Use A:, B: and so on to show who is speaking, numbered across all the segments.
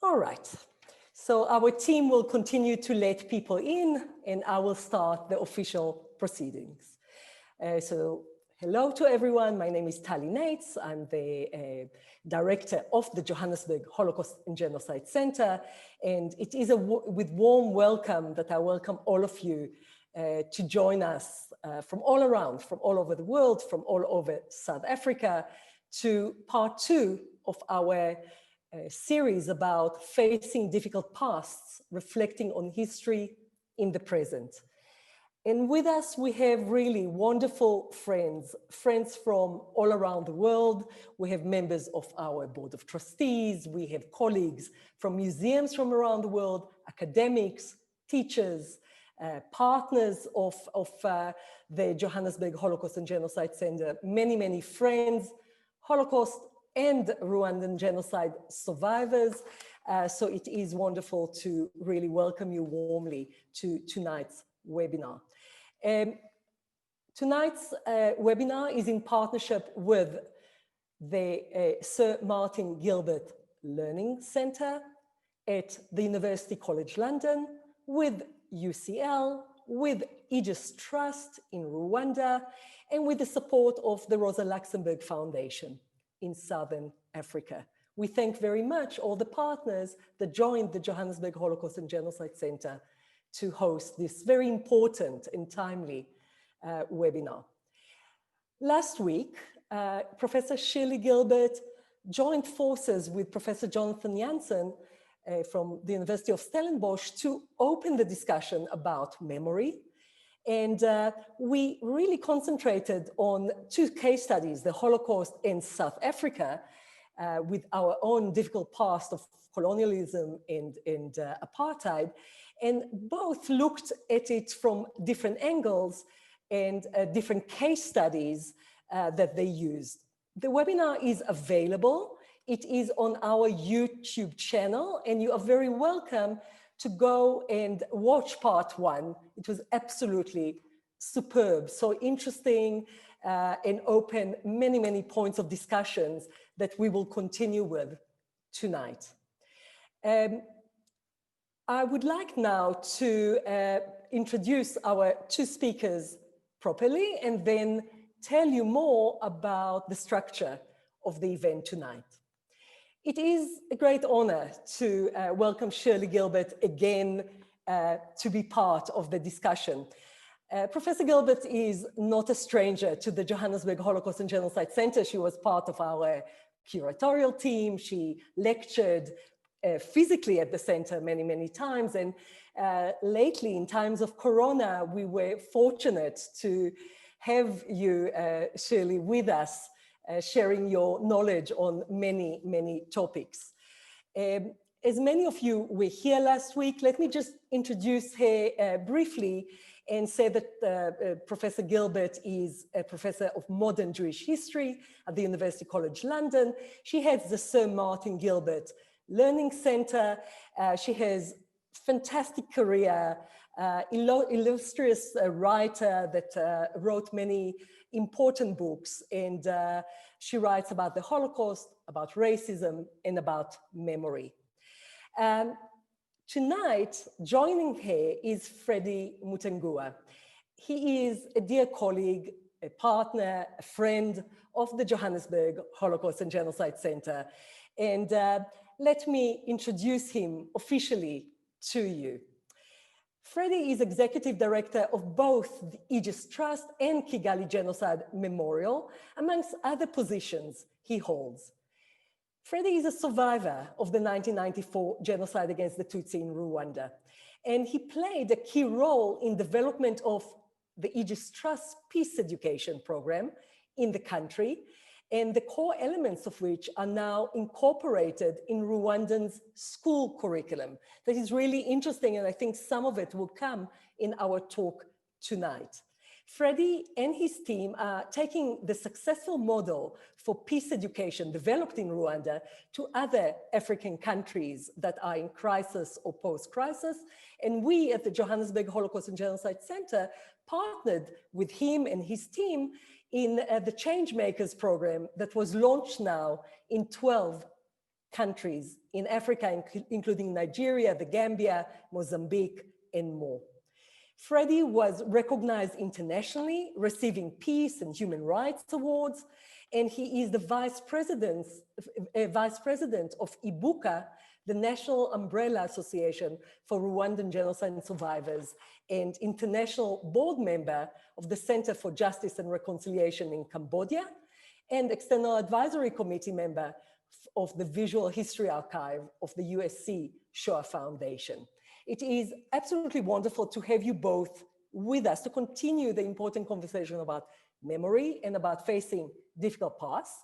A: All right. So our team will continue to let people in, and I will start the official proceedings. So hello to everyone. My name is Tali Nates. I'm the director of the Johannesburg Holocaust and Genocide Center. And it is with warm welcome that I welcome all of you to join us from all around, from all over the world, from all over South Africa, to part 2 of our series about facing difficult pasts, reflecting on history in the present. And with us, we have really wonderful friends from all around the world. We have members of our board of trustees. We have colleagues from museums from around the world, academics, teachers, partners of the Johannesburg Holocaust and Genocide Center, many, many friends, Holocaust and Rwandan genocide survivors. So it is wonderful to really welcome you warmly to tonight's webinar. Tonight's webinar is in partnership with the Sir Martin Gilbert Learning Centre at the University College London, with UCL, with Aegis Trust in Rwanda, and with the support of the Rosa Luxemburg Foundation in Southern Africa. We thank very much all the partners that joined the Johannesburg Holocaust and Genocide Center to host this very important and timely webinar. Last week, Professor Shirli Gilbert joined forces with Professor Jonathan Jansen from the University of Stellenbosch to open the discussion about memory. And we really concentrated on 2 case studies, the Holocaust in South Africa, with our own difficult past of colonialism and apartheid, and both looked at it from different angles and different case studies that they used. The webinar is available. It is on our YouTube channel, and you are very welcome to go and watch part 1. It was absolutely superb, so interesting and open many, many points of discussions that we will continue with tonight. I would like now to introduce our 2 speakers properly and then tell you more about the structure of the event tonight. It is a great honor to welcome Shirli Gilbert again to be part of the discussion. Professor Gilbert is not a stranger to the Johannesburg Holocaust and Genocide Center. She was part of our curatorial team. She lectured physically at the center many, many times. And lately, in times of Corona, we were fortunate to have you, Shirli, with us, sharing your knowledge on many, many topics. As many of you were here last week, let me just introduce her briefly and say that Professor Gilbert is a professor of modern Jewish history at the University College London. She heads the Sir Martin Gilbert Learning Centre. She has fantastic career, illustrious writer that wrote many important books, and she writes about the Holocaust, about racism, and about memory. Tonight, joining her is Freddy Mutanguha. He is a dear colleague, a partner, a friend of the Johannesburg Holocaust and Genocide Center. And let me introduce him officially to you. Freddy is executive director of both the Aegis Trust and Kigali Genocide Memorial, amongst other positions he holds. Freddy is a survivor of the 1994 genocide against the Tutsi in Rwanda, and he played a key role in development of the Aegis Trust Peace Education program in the country, and the core elements of which are now incorporated in Rwandan's school curriculum. That is really interesting, and I think some of it will come in our talk tonight. Freddy and his team are taking the successful model for peace education developed in Rwanda to other African countries that are in crisis or post-crisis. And we at the Johannesburg Holocaust and Genocide Center partnered with him and his team in the Changemakers program that was launched now in 12 countries in Africa, including Nigeria, the Gambia, Mozambique, and more. Freddy was recognized internationally, receiving peace and human rights awards, and he is the vice president of IBUCA, the National Umbrella Association for Rwandan Genocide Survivors, and international board member of the Center for Justice and Reconciliation in Cambodia, and external advisory committee member of the Visual History Archive of the USC Shoah Foundation. It is absolutely wonderful to have you both with us to continue the important conversation about memory and about facing difficult pasts.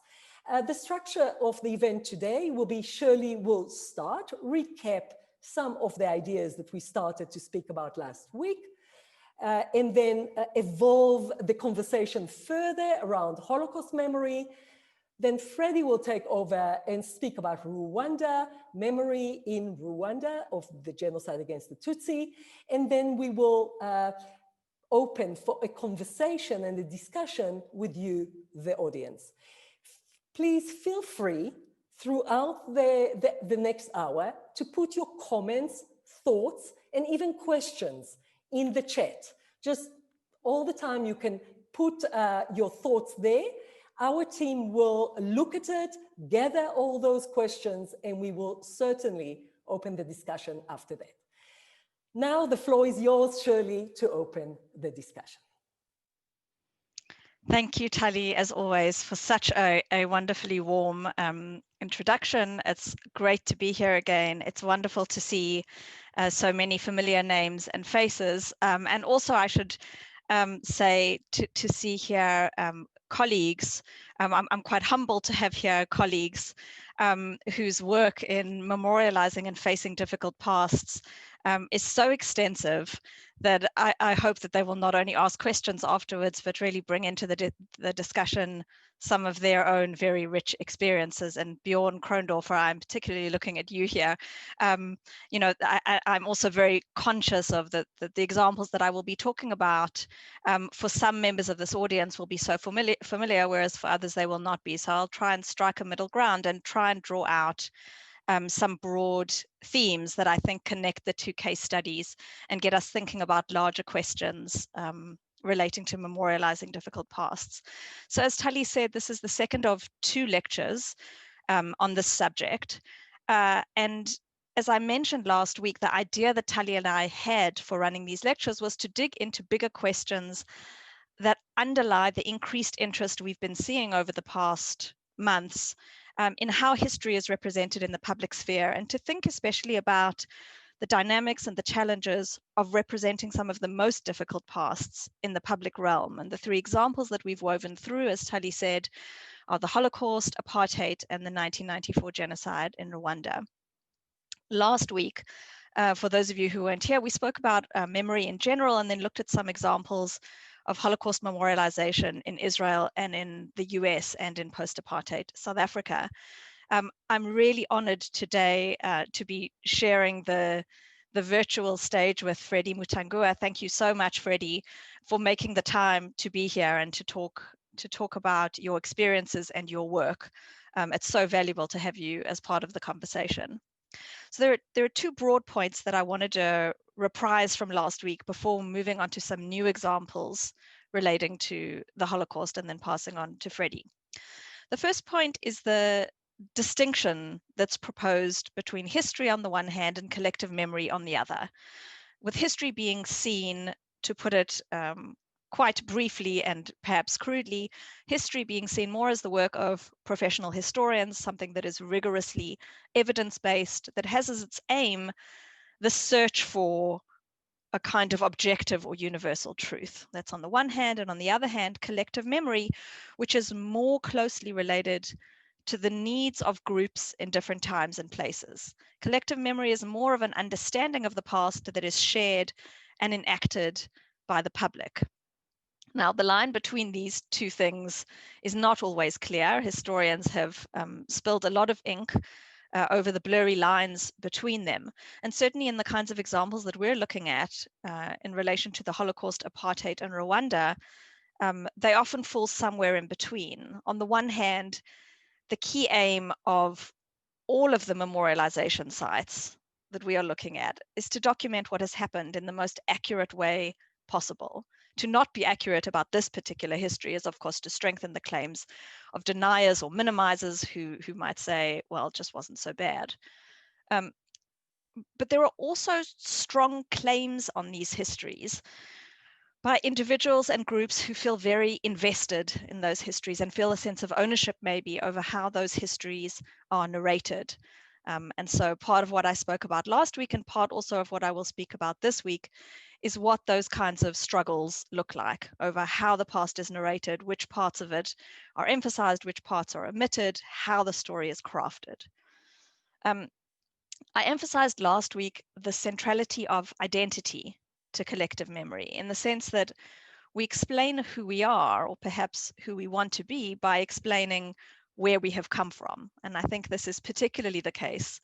A: The structure of the event today will be Shirli will start, recap some of the ideas that we started to speak about last week, and then evolve the conversation further around Holocaust memory. Then Freddy will take over and speak about Rwanda, memory in Rwanda of the genocide against the Tutsi. And then we will open for a conversation and a discussion with you, the audience. Please feel free throughout the next hour to put your comments, thoughts, and even questions in the chat. Just all the time you can put your thoughts there. Our team will look at it, gather all those questions, and we will certainly open the discussion after that. Now the floor is yours, Shirley, to open the discussion.
B: Thank you, Tali, as always, for such a wonderfully warm introduction. It's great to be here again. It's wonderful to see so many familiar names and faces. And also, I should say to see here colleagues. I'm quite humbled to have here colleagues whose work in memorializing and facing difficult pasts is so extensive that I hope that they will not only ask questions afterwards, but really bring into the discussion some of their own very rich experiences. And Bjorn Krondorfer, I'm particularly looking at you here. You know, I'm also very conscious of the examples that I will be talking about. For some members of this audience will be so familiar, whereas for others they will not be. So I'll try and strike a middle ground and try and draw out some broad themes that I think connect the two case studies and get us thinking about larger questions relating to memorializing difficult pasts. So as Tali said, this is the second of two lectures on this subject. And as I mentioned last week, the idea that Tali and I had for running these lectures was to dig into bigger questions that underlie the increased interest we've been seeing over the past months in how history is represented in the public sphere, and to think especially about the dynamics and the challenges of representing some of the most difficult pasts in the public realm. And the three examples that we've woven through, as Tali said, are the Holocaust, apartheid, and the 1994 genocide in Rwanda. Last week, for those of you who weren't here, we spoke about memory in general and then looked at some examples of Holocaust memorialization in Israel and in the US and in post-apartheid South Africa. I'm really honored today to be sharing the virtual stage with Freddy Mutanguha. Thank you so much, Freddy, for making the time to be here and to talk about your experiences and your work. It's so valuable to have you as part of the conversation. So there are two broad points that I wanted to reprise from last week before moving on to some new examples relating to the Holocaust and then passing on to Freddy. The first point is the distinction that's proposed between history on the one hand and collective memory on the other, with history being seen, to put it quite briefly and perhaps crudely, history being seen more as the work of professional historians, something that is rigorously evidence-based, that has as its aim the search for a kind of objective or universal truth. That's on the one hand, and on the other hand, collective memory, which is more closely related to the needs of groups in different times and places. Collective memory is more of an understanding of the past that is shared and enacted by the public. Now, the line between these two things is not always clear. Historians have spilled a lot of ink over the blurry lines between them. And certainly in the kinds of examples that we're looking at in relation to the Holocaust, apartheid, and Rwanda, they often fall somewhere in between. On the one hand, the key aim of all of the memorialization sites that we are looking at is to document what has happened in the most accurate way possible. To not be accurate about this particular history is, of course, to strengthen the claims of deniers or minimizers who might say, well, it just wasn't so bad. But there are also strong claims on these histories by individuals and groups who feel very invested in those histories and feel a sense of ownership maybe over how those histories are narrated. And so part of what I spoke about last week and part also of what I will speak about this week is what those kinds of struggles look like over how the past is narrated, which parts of it are emphasized, which parts are omitted, how the story is crafted. I emphasized last week the centrality of identity to collective memory in the sense that we explain who we are, or perhaps who we want to be, by explaining where we have come from. And I think this is particularly the case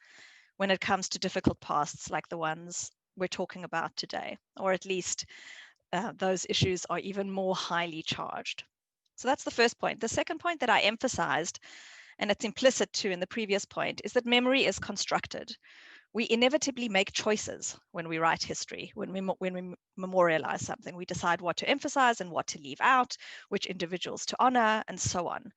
B: when it comes to difficult pasts like the ones we're talking about today, or at least those issues are even more highly charged. So that's the first point. The second point that I emphasized, and it's implicit too in the previous point, is that memory is constructed. We inevitably make choices when we write history, when we memorialize something. We decide what to emphasize and what to leave out, which individuals to honor, and so on.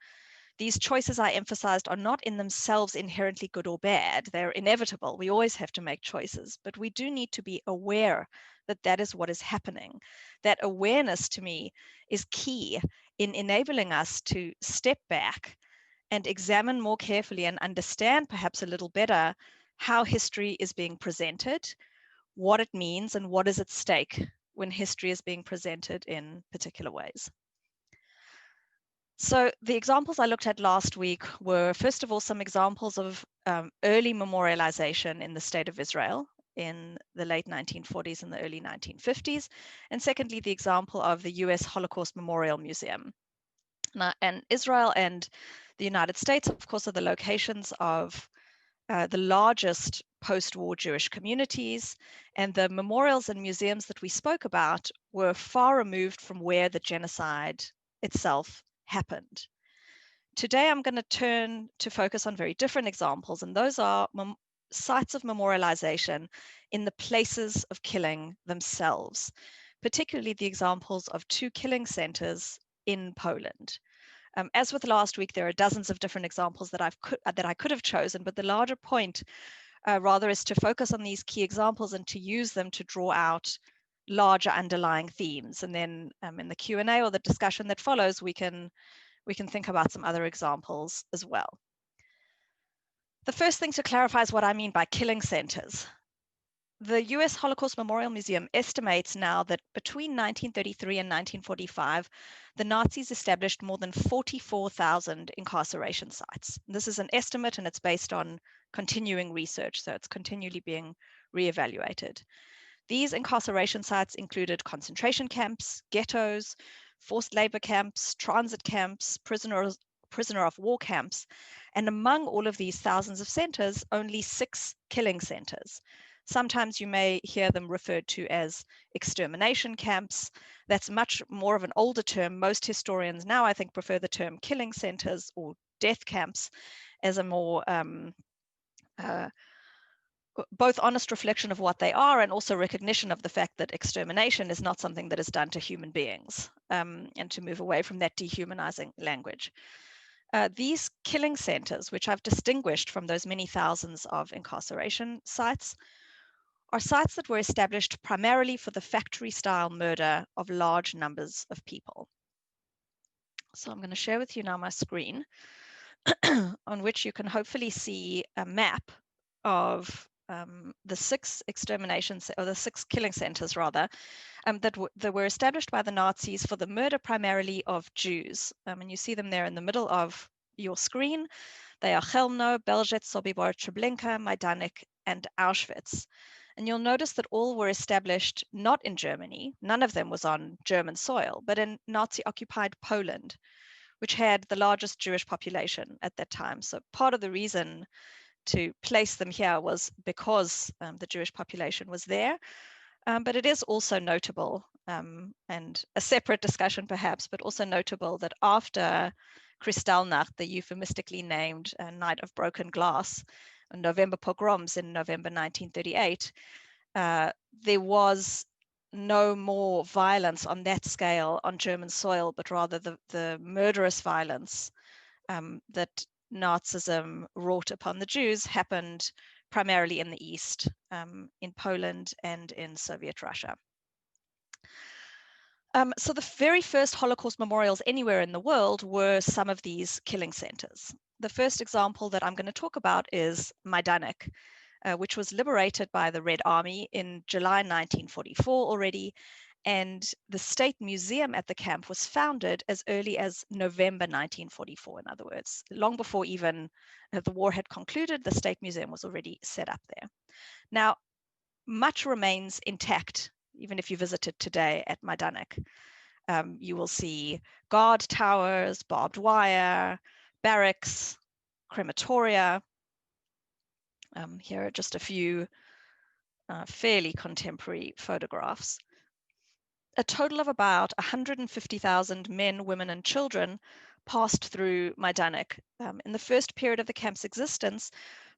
B: These choices I emphasized are not in themselves inherently good or bad. They're inevitable. We always have to make choices, but we do need to be aware that that is what is happening. That awareness, to me, is key in enabling us to step back and examine more carefully and understand perhaps a little better how history is being presented, what it means, and what is at stake when history is being presented in particular ways. So the examples I looked at last week were, first of all, some examples of early memorialization in the state of Israel in the late 1940s and the early 1950s. And secondly, the example of the US Holocaust Memorial Museum. Now, and Israel and the United States, of course, are the locations of the largest post-war Jewish communities, and the memorials and museums that we spoke about were far removed from where the genocide itself happened. Today, I'm going to turn to focus on very different examples, and those are sites of memorialization in the places of killing themselves, particularly the examples of 2 killing centers in Poland. As with last week, there are dozens of different examples that I could have chosen, but the larger point rather is to focus on these key examples and to use them to draw out larger underlying themes. And then in the Q&A or the discussion that follows, we can think about some other examples as well. The first thing to clarify is what I mean by killing centers. The US Holocaust Memorial Museum estimates now that between 1933 and 1945, the Nazis established more than 44,000 incarceration sites. This is an estimate and it's based on continuing research, so it's continually being reevaluated. These incarceration sites included concentration camps, ghettos, forced labor camps, transit camps, prisoner of war camps, and among all of these thousands of centers, only 6 killing centers. Sometimes you may hear them referred to as extermination camps. That's much more of an older term. Most historians now, I think, prefer the term killing centers or death camps as a more both honest reflection of what they are and also recognition of the fact that extermination is not something that is done to human beings, and to move away from that dehumanizing language. These killing centers, which I've distinguished from those many thousands of incarceration sites, are sites that were established primarily for the factory-style murder of large numbers of people. So I'm going to share with you now my screen on which you can hopefully see a map of the 6 exterminations, or the 6 killing centers rather, that were established by the Nazis for the murder primarily of Jews. And you see them there in the middle of your screen. They are Chelmno, Belzec, Sobibor, Treblinka, Majdanek, and Auschwitz. And you'll notice that all were established not in Germany, none of them was on German soil, but in Nazi-occupied Poland, which had the largest Jewish population at that time. So part of the reason to place them here was because the Jewish population was there. But it is also notable, and a separate discussion perhaps, but also notable that after Kristallnacht, the euphemistically named Night of Broken Glass, November pogroms in November 1938, there was no more violence on that scale on German soil, but rather the murderous violence that Nazism wrought upon the Jews happened primarily in the East, in Poland and in Soviet Russia. So the very first Holocaust memorials anywhere in the world were some of these killing centers. The first example that I'm going to talk about is Majdanek, which was liberated by the Red Army in July 1944 already, and the State Museum at the camp was founded as early as November 1944, in other words. Long before even the war had concluded, the State Museum was already set up there. Now, much remains intact, even if you visit it today at Majdanek. You will see guard towers, barbed wire, barracks, crematoria. Here are just a few fairly contemporary photographs. A total of about 150,000 men, women, and children passed through Majdanek. In the first period of the camp's existence,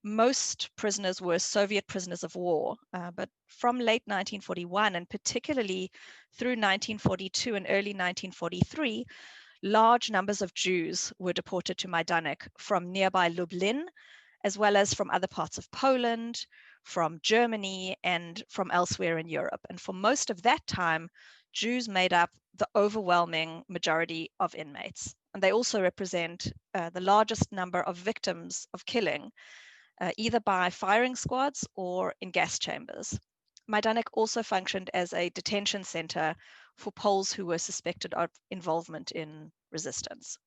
B: most prisoners were Soviet prisoners of war, but from late 1941 and particularly through 1942 and early 1943, large numbers of Jews were deported to Majdanek from nearby Lublin, as well as from other parts of Poland, from Germany, and from elsewhere in Europe. And for most of that time, Jews made up the overwhelming majority of inmates. And they also represent the largest number of victims of killing, either by firing squads or in gas chambers. Majdanek also functioned as a detention center for Poles who were suspected of involvement in resistance.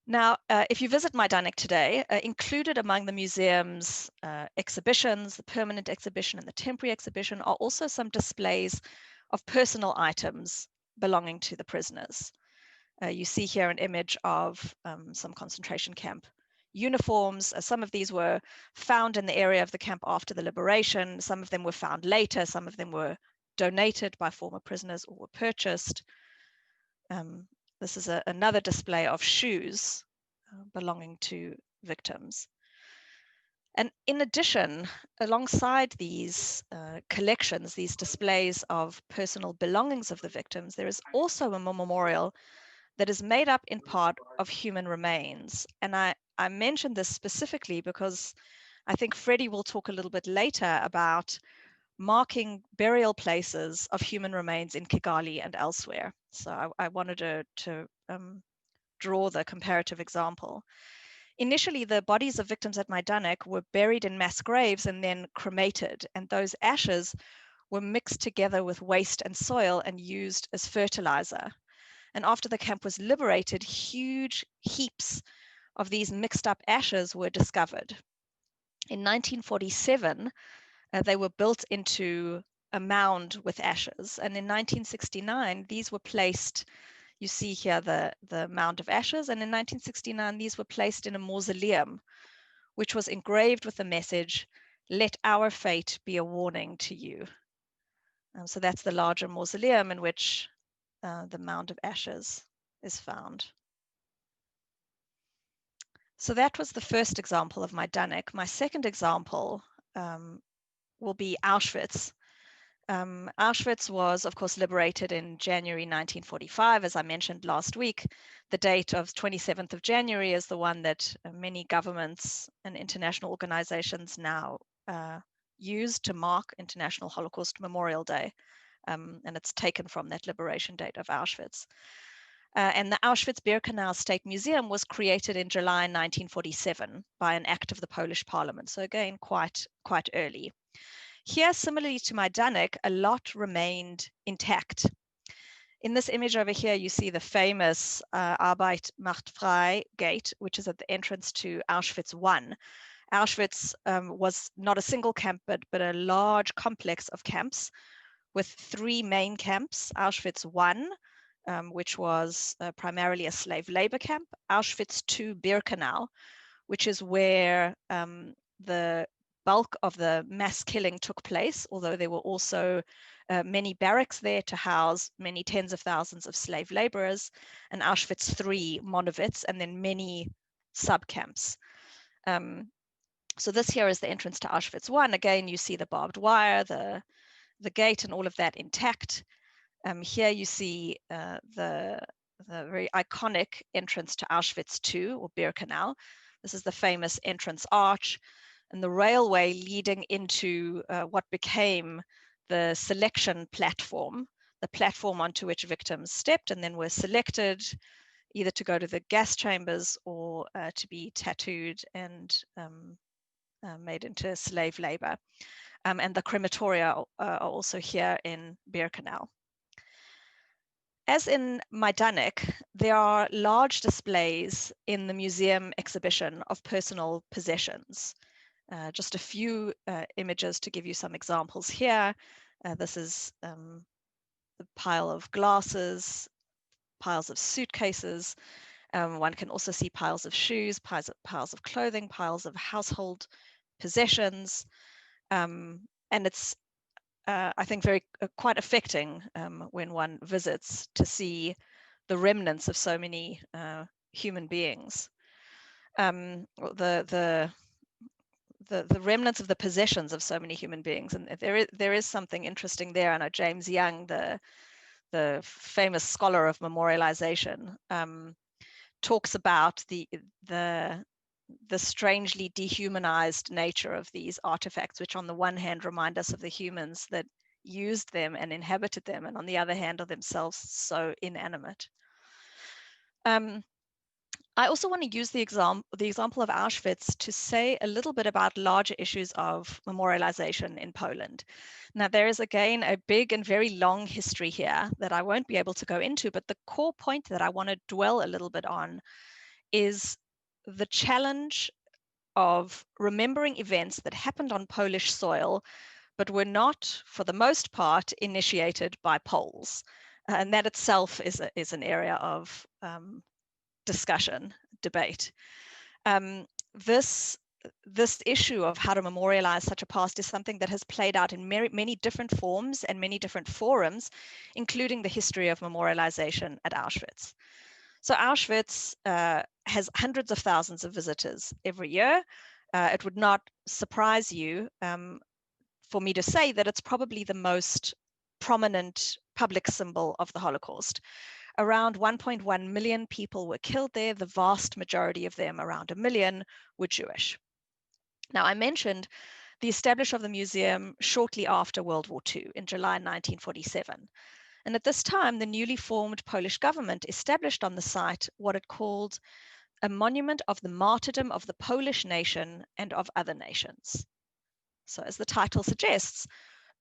B: Now, if you visit Majdanek today, included among the museum's exhibitions, the permanent exhibition and the temporary exhibition, are also some displays of personal items belonging to the prisoners. You see here an image of some concentration camp uniforms. Some of these were found in the area of the camp after the liberation. Some of them were found later. Some of them were donated by former prisoners or were purchased. This is another display of shoes belonging to victims. And in addition, alongside these collections, these displays of personal belongings of the victims, there is also a memorial that is made up in part of human remains. And I mentioned this specifically because I think Freddy will talk a little bit later about marking burial places of human remains in Kigali and elsewhere. So I wanted to draw the comparative example. Initially, the bodies of victims at Majdanek were buried in mass graves and then cremated, and those ashes were mixed together with waste and soil and used as fertilizer. And after the camp was liberated, huge heaps of these mixed up ashes were discovered. In 1947, they were built into a mound with ashes. And in 1969, these were placed, you see here the mound of ashes. And in 1969, these were placed in a mausoleum, which was engraved with the message, "Let our fate be a warning to you." So that's the larger mausoleum in which the mound of ashes is found. So that was the first example of Majdanek. My second example will be Auschwitz. Auschwitz was, of course, liberated in January 1945, as I mentioned last week. The date of 27th of January is the one that many governments and international organizations now use to mark International Holocaust Memorial Day. And it's taken from that liberation date of Auschwitz. And the Auschwitz-Birkenau State Museum was created in July 1947 by an act of the Polish Parliament. So again, quite early. Here, similarly to Majdanek, a lot remained intact. In this image over here, you see the famous Arbeit macht frei gate, which is at the entrance to Auschwitz I. Auschwitz was not a single camp, but a large complex of camps with three main camps: Auschwitz I, which was primarily a slave labor camp; Auschwitz II Birkenau, which is where the bulk of the mass killing took place, although there were also many barracks there to house many tens of thousands of slave laborers; and Auschwitz III Monowitz, and then many subcamps. So this here is the entrance to Auschwitz I. Again, you see the barbed wire, the gate and all of that intact. Here you see the very iconic entrance to Auschwitz II, or Birkenau. This is the famous entrance arch, and the railway leading into what became the selection platform, the platform onto which victims stepped and then were selected either to go to the gas chambers or to be tattooed and made into slave labor. And the crematoria are also here in Birkenau. As in Majdanek, there are large displays in the museum exhibition of personal possessions. Just a few images to give you some examples here. This is the pile of glasses, piles of suitcases. One can also see piles of shoes, piles of clothing, piles of household possessions. And it's I think quite affecting when one visits to see the remnants of so many human beings. The remnants of the possessions of so many human beings, and there is something interesting there. I know James Young, the famous scholar of memorialisation, talks about the strangely dehumanized nature of these artifacts, which on the one hand remind us of the humans that used them and inhabited them, and on the other hand are themselves so inanimate. I also want to use the example of Auschwitz to say a little bit about larger issues of memorialization in Poland. Now, there is again a big and very long history here that I won't be able to go into, but the core point that I want to dwell a little bit on is the challenge of remembering events that happened on Polish soil, but were not, for the most part, initiated by Poles. And that itself is an area of discussion, debate. This issue of how to memorialize such a past is something that has played out in many different forms and many different forums, including the history of memorialization at Auschwitz. So Auschwitz has hundreds of thousands of visitors every year. It would not surprise you for me to say that it's probably the most prominent public symbol of the Holocaust. Around 1.1 million people were killed there. The vast majority of them, around 1 million, were Jewish. Now, I mentioned the establishment of the museum shortly after World War II in July 1947. And at this time, the newly formed Polish government established on the site what it called a monument of the martyrdom of the Polish nation and of other nations. So as the title suggests,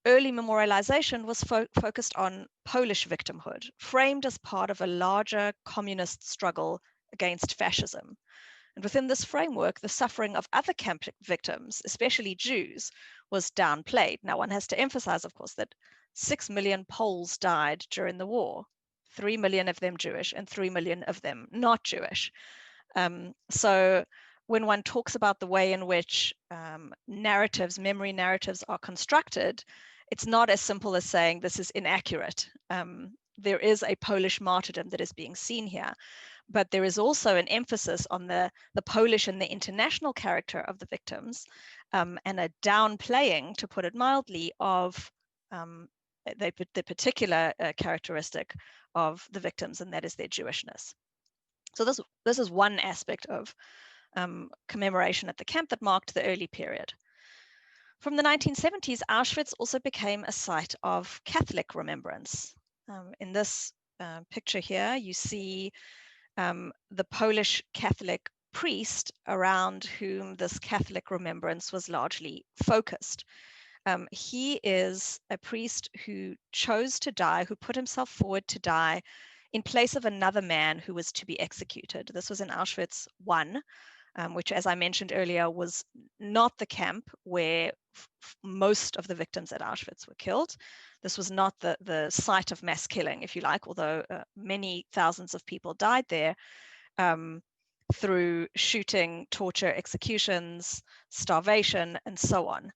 B: early memorialization was focused on Polish victimhood, framed as part of a larger communist struggle against fascism. And within this framework, the suffering of other camp victims, especially Jews, was downplayed. Now, one has to emphasize, of course, that 6 million Poles died during the war, 3 million of them Jewish and 3 million of them not Jewish. So when one talks about the way in which memory narratives are constructed, it's not as simple as saying this is inaccurate. There is a Polish martyrdom that is being seen here, but there is also an emphasis on the Polish and the international character of the victims, and a downplaying, to put it mildly, of the particular characteristic of the victims, and that is their Jewishness. So this is one aspect of commemoration at the camp that marked the early period. From the 1970s, Auschwitz also became a site of Catholic remembrance. In this picture here, you see the Polish Catholic priest around whom this Catholic remembrance was largely focused. He is a priest who chose to die, who put himself forward to die in place of another man who was to be executed. This was in Auschwitz I, which, as I mentioned earlier, was not the camp where most of the victims at Auschwitz were killed. This was not the site of mass killing, if you like, although many thousands of people died there through shooting, torture, executions, starvation, and so on.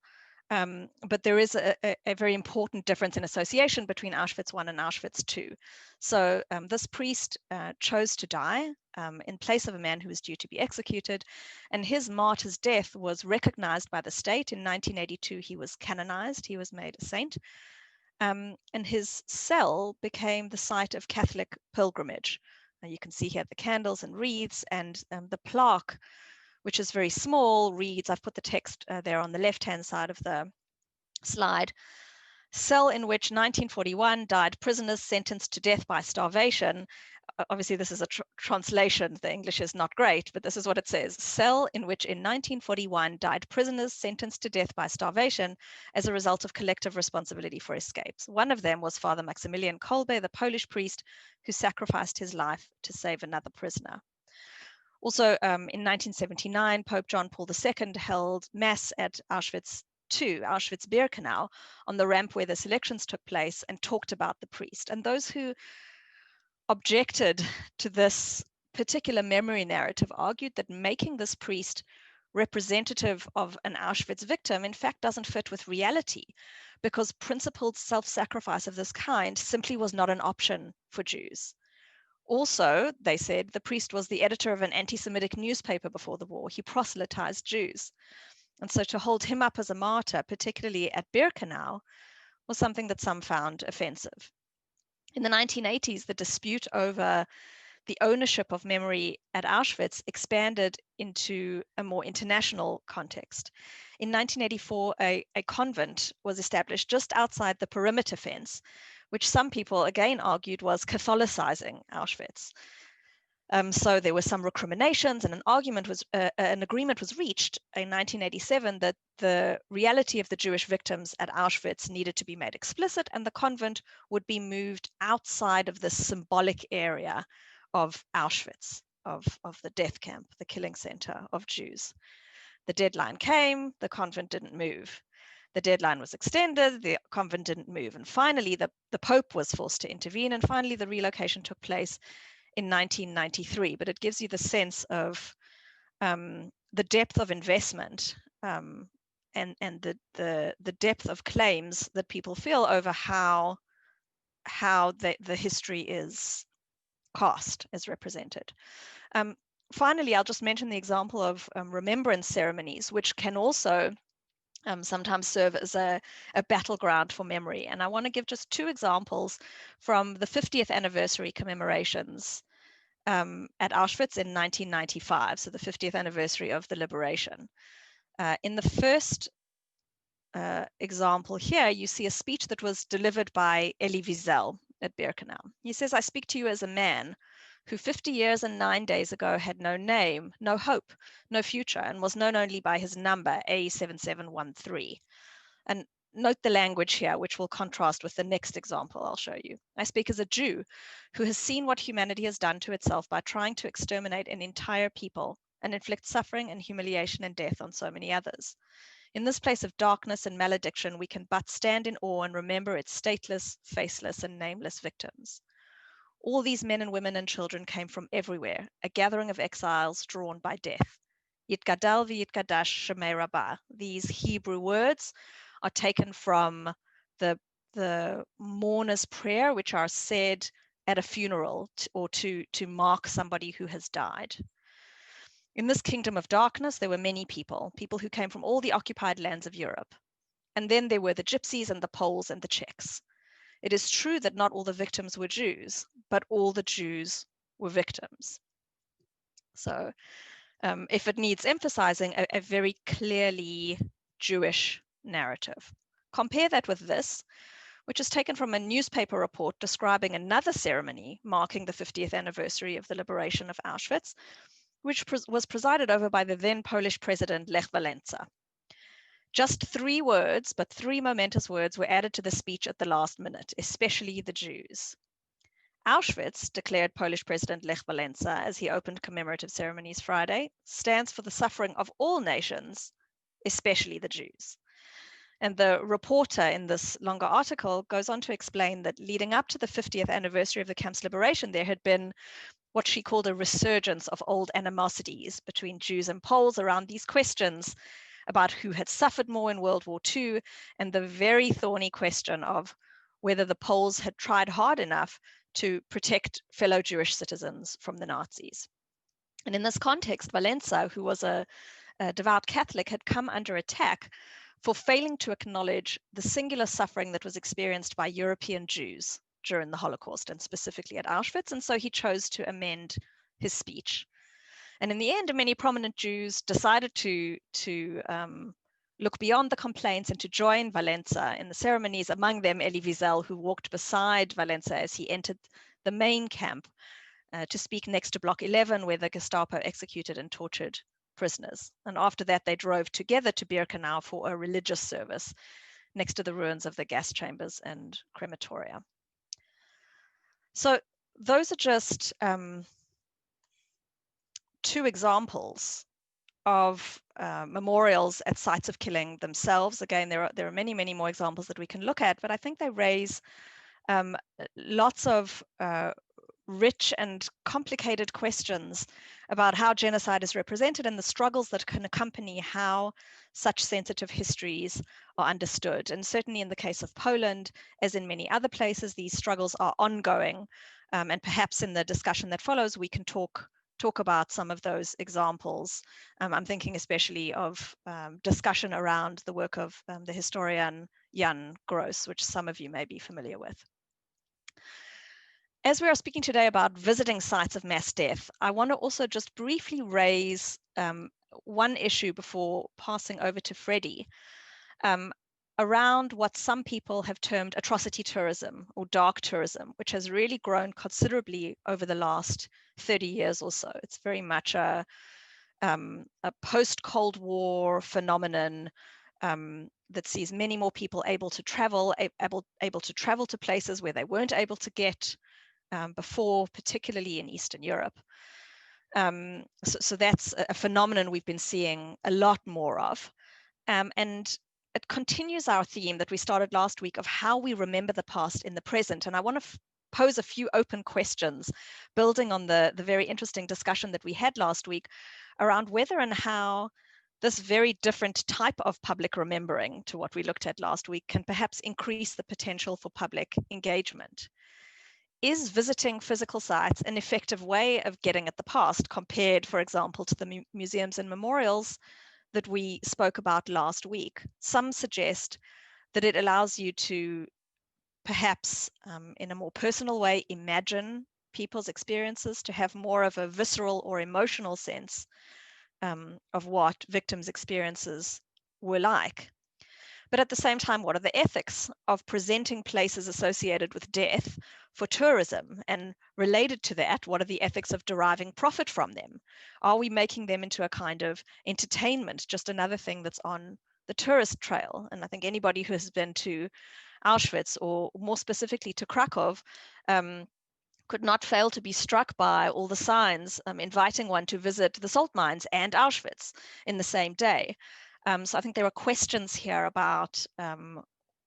B: But there is a very important difference in association between Auschwitz I and Auschwitz II. So this priest chose to die in place of a man who was due to be executed. And his martyr's death was recognized by the state. In 1982, he was canonized. He was made a saint. And his cell became the site of Catholic pilgrimage. You can see here the candles and wreaths, and the plaque, which is very small, reads, I've put the text there on the left-hand side of the slide, cell in which 1941 died prisoners sentenced to death by starvation. Obviously, this is a translation. The English is not great, but this is what it says. Cell in which in 1941 died prisoners sentenced to death by starvation as a result of collective responsibility for escapes. One of them was Father Maximilian Kolbe, the Polish priest who sacrificed his life to save another prisoner. Also, in 1979, Pope John Paul II held mass at Auschwitz II, Auschwitz-Birkenau, on the ramp where the selections took place, and talked about the priest. And those who objected to this particular memory narrative argued that making this priest representative of an Auschwitz victim in fact doesn't fit with reality, because principled self-sacrifice of this kind simply was not an option for Jews. Also, they said, the priest was the editor of an anti-Semitic newspaper before the war. He proselytized Jews. And so to hold him up as a martyr, particularly at Birkenau, was something that some found offensive. In the 1980s, the dispute over the ownership of memory at Auschwitz expanded into a more international context. In 1984, a convent was established just outside the perimeter fence, which some people again argued was Catholicizing Auschwitz. So there were some recriminations, and an agreement was reached in 1987 that the reality of the Jewish victims at Auschwitz needed to be made explicit, and the convent would be moved outside of the symbolic area of Auschwitz, of the death camp, the killing center of Jews. The deadline came, the convent didn't move. The deadline was extended, the convent didn't move. And finally, the Pope was forced to intervene, and finally the relocation took place in 1993. But it gives you the sense of the depth of investment and the depth of claims that people feel over how the history is cast, is represented. Finally, I'll just mention the example of remembrance ceremonies, which can also sometimes serve as a battleground for memory. And I want to give just two examples from the 50th anniversary commemorations at Auschwitz in 1995, so the 50th anniversary of the liberation. In the first example here, you see a speech that was delivered by Elie Wiesel at Birkenau. He says, "I speak to you as a man who 50 years and 9 days ago had no name, no hope, no future, and was known only by his number, A7713. And note the language here, which will contrast with the next example I'll show you. I speak as a Jew who has seen what humanity has done to itself by trying to exterminate an entire people and inflict suffering and humiliation and death on so many others. In this place of darkness and malediction, we can but stand in awe and remember its stateless, faceless, and nameless victims. All these men and women and children came from everywhere, a gathering of exiles drawn by death. Yitgadal v'yitgadash shemei rabbah. These Hebrew words are taken from the mourner's prayer, which are said at a funeral or to mark somebody who has died. In this kingdom of darkness, there were many people who came from all the occupied lands of Europe. And then there were the Gypsies and the Poles and the Czechs. It is true that not all the victims were Jews, but all the Jews were victims." So if it needs emphasizing, a very clearly Jewish narrative. Compare that with this, which is taken from a newspaper report describing another ceremony marking the 50th anniversary of the liberation of Auschwitz, which was presided over by the then Polish president Lech Walesa. Just 3 words, but 3 momentous words, were added to the speech at the last minute, especially the Jews. Auschwitz, declared Polish President Lech Walesa as he opened commemorative ceremonies Friday, stands for the suffering of all nations, especially the Jews. And the reporter in this longer article goes on to explain that leading up to the 50th anniversary of the camp's liberation, there had been what she called a resurgence of old animosities between Jews and Poles around these questions about who had suffered more in World War II, and the very thorny question of whether the Poles had tried hard enough to protect fellow Jewish citizens from the Nazis. And in this context, Valenza, who was a devout Catholic, had come under attack for failing to acknowledge the singular suffering that was experienced by European Jews during the Holocaust, and specifically at Auschwitz. And so he chose to amend his speech. And in the end, many prominent Jews decided to look beyond the complaints and to join Valenza in the ceremonies, among them Elie Wiesel, who walked beside Valenza as he entered the main camp to speak next to Block 11, where the Gestapo executed and tortured prisoners. And after that, they drove together to Birkenau for a religious service next to the ruins of the gas chambers and crematoria. So those are just two examples of memorials at sites of killing themselves. Again, there are many, many more examples that we can look at, but I think they raise lots of rich and complicated questions about how genocide is represented and the struggles that can accompany how such sensitive histories are understood. And certainly in the case of Poland, as in many other places, these struggles are ongoing. And perhaps in the discussion that follows, we can talk about some of those examples. I'm thinking especially of discussion around the work of the historian Jan Gross, which some of you may be familiar with. As we are speaking today about visiting sites of mass death, I want to also just briefly raise one issue before passing over to Freddy, around what some people have termed atrocity tourism or dark tourism, which has really grown considerably over the last 30 years or so. It's very much a post-Cold War phenomenon that sees many more people able to travel to places where they weren't able to get before, particularly in Eastern Europe. So that's a phenomenon we've been seeing a lot more of. And it continues our theme that we started last week of how we remember the past in the present. And I want to pose a few open questions, building on the very interesting discussion that we had last week around whether and how this very different type of public remembering to what we looked at last week can perhaps increase the potential for public engagement. Is visiting physical sites an effective way of getting at the past compared, for example, to the museums and memorials that we spoke about last week? Some suggest that it allows you to perhaps in a more personal way imagine people's experiences, to have more of a visceral or emotional sense of what victims' experiences were like. But at the same time, what are the ethics of presenting places associated with death for tourism? And related to that, what are the ethics of deriving profit from them? Are we making them into a kind of entertainment, just another thing that's on the tourist trail? And I think anybody who has been to Auschwitz, or more specifically to Krakow, could not fail to be struck by all the signs inviting one to visit the salt mines and Auschwitz in the same day. So I think there are questions here about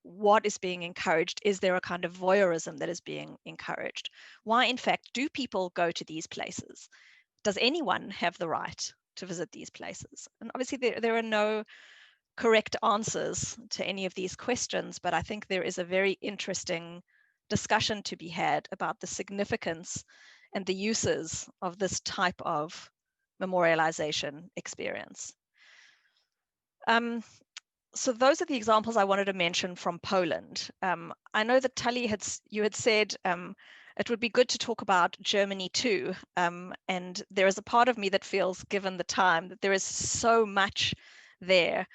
B: what is being encouraged. Is there a kind of voyeurism that is being encouraged? Why, in fact, do people go to these places? Does anyone have the right to visit these places? And obviously there are no correct answers to any of these questions, but I think there is a very interesting discussion to be had about the significance and the uses of this type of memorialization experience. So those are the examples I wanted to mention from Poland. I know that Tali, you had said it would be good to talk about Germany too. And there is a part of me that feels, given the time, that there is so much there.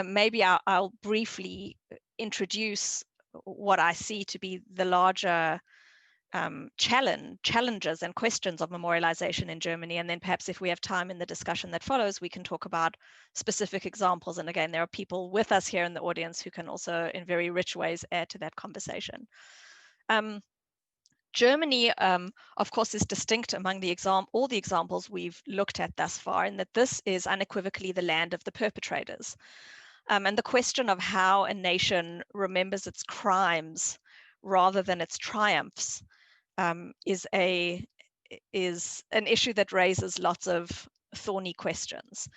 B: Maybe I'll briefly introduce what I see to be the larger challenges and questions of memorialization in Germany. And then perhaps if we have time in the discussion that follows, we can talk about specific examples. And again, there are people with us here in the audience who can also in very rich ways add to that conversation. Germany, of course, is distinct among all the examples we've looked at thus far, in that this is unequivocally the land of the perpetrators. And the question of how a nation remembers its crimes rather than its triumphs is an issue that raises lots of thorny questions.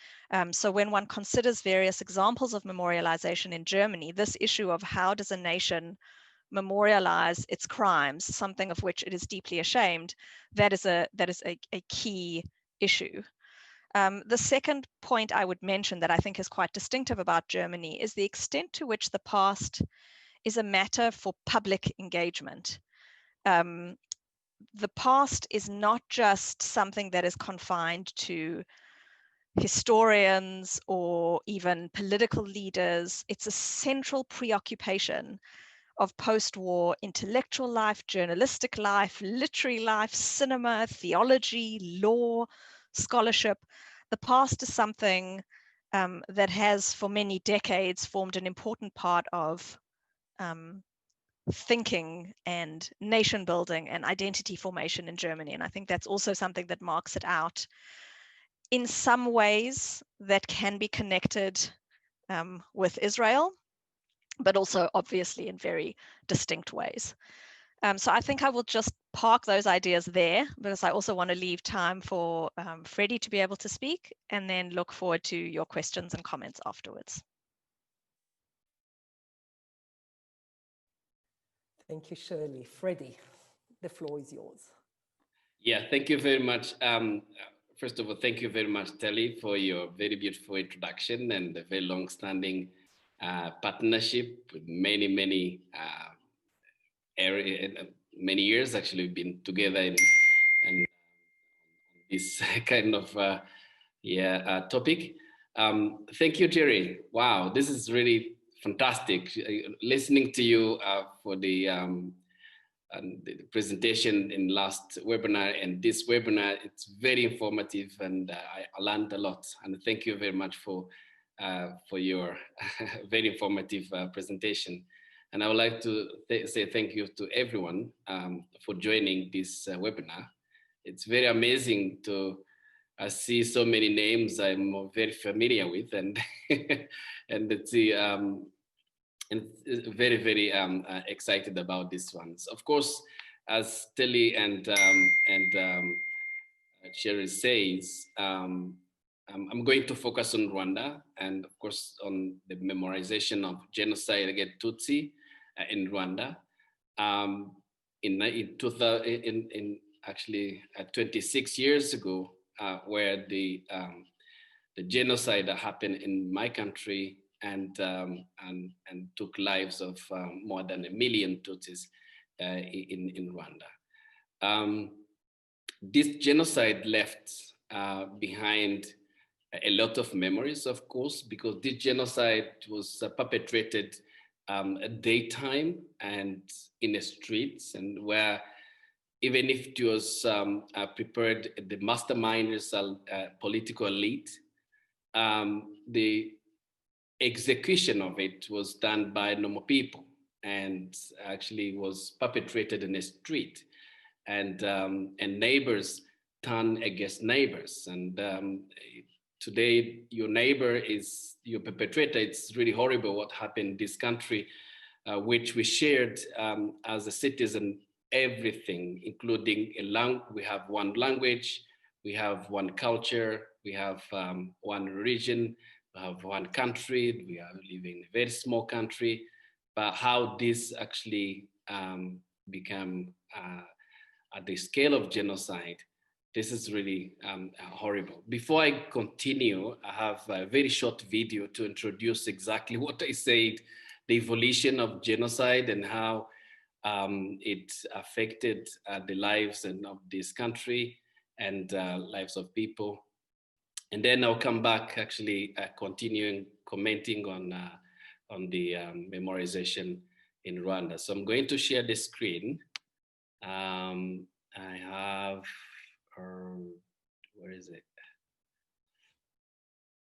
B: So when one considers various examples of memorialization in Germany, this issue of how does a nation memorialize its crimes, something of which it is deeply ashamed, that is a key issue. The second point I would mention that I think is quite distinctive about Germany is the extent to which the past is a matter for public engagement. The past is not just something that is confined to historians or even political leaders. It's a central preoccupation of post-war intellectual life, journalistic life, literary life, cinema, theology, law, scholarship. The past is something that has for many decades formed an important part of thinking and nation building and identity formation in Germany. And I think that's also something that marks it out in some ways that can be connected with Israel, but also obviously in very distinct ways. So I think I will just park those ideas there because I also want to leave time for Freddy to be able to speak and then look forward to your questions and comments afterwards.
A: Thank you, Shirley. Freddy, the floor is yours.
C: Yeah, thank you very much. First of all, thank you very much, Telly, for your very beautiful introduction and a very long-standing partnership with many years. Actually, we've been together in this kind of topic. Thank you, Jerry. Wow, this is really fantastic. Listening to you for the presentation in last webinar and this webinar, it's very informative and I learned a lot. And thank you very much for your very informative presentation. And I would like to say thank you to everyone for joining this webinar. It's very amazing to see so many names I'm very familiar with and and to see and very excited about these ones. Of course, as Telly and Shirli says, I'm going to focus on Rwanda and of course on the memorization of genocide against Tutsi in Rwanda. Actually 26 years ago, where the genocide happened in my country and took lives of more than 1 million Tutsis in Rwanda. This genocide left behind a lot of memories, of course, because this genocide was perpetrated at daytime and in the streets, and where even if it was prepared, the masterminders, political elite, the execution of it was done by normal people and actually was perpetrated in the street, and neighbors turn against neighbors. And today, your neighbor is your perpetrator. It's really horrible what happened in this country, which we shared as a citizen, everything, including we have one language, we have one culture, we have one religion, we have one country, we are living in a very small country, but how this actually become at the scale of genocide, this is really horrible. Before I continue, I have a very short video to introduce exactly what I said, the evolution of genocide and how it affected the lives of this country and lives of people. And then I'll come back actually continuing commenting on the memorization in Rwanda. So I'm going to share the screen. I have, where is it?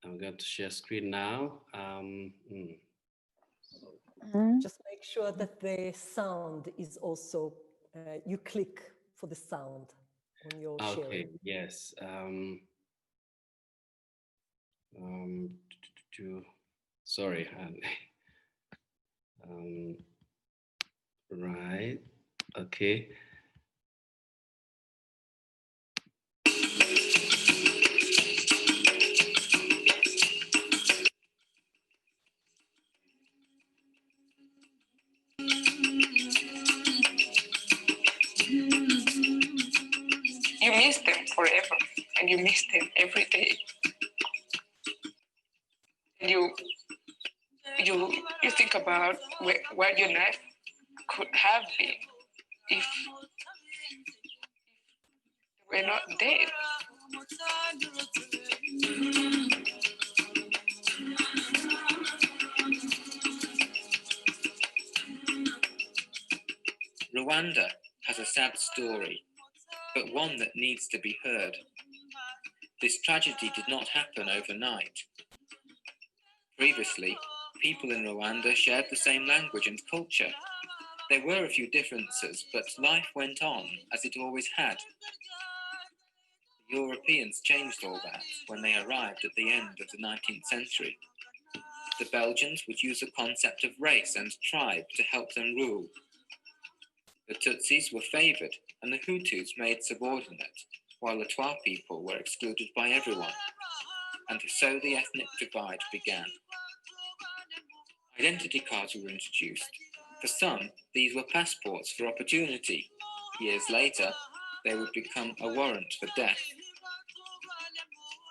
C: I'm going to share screen now.
A: Just make sure that the sound is also, you click for the sound on your sharing.
C: Okay, yes. Sorry. Right, okay.
D: You miss them forever, and you miss them every day. You think about where your life could have been if we're not dead.
E: Rwanda has a sad story, but one that needs to be heard. This tragedy did not happen overnight. Previously, people in Rwanda shared the same language and culture. There were a few differences, but life went on as it always had. The Europeans changed all that when they arrived at the end of the 19th century. The Belgians would use the concept of race and tribe to help them rule. The Tutsis were favoured and the Hutus made subordinate, while the Twa people were excluded by everyone. And so the ethnic divide began. Identity cards were introduced. For some, these were passports for opportunity. Years later, they would become a warrant for death.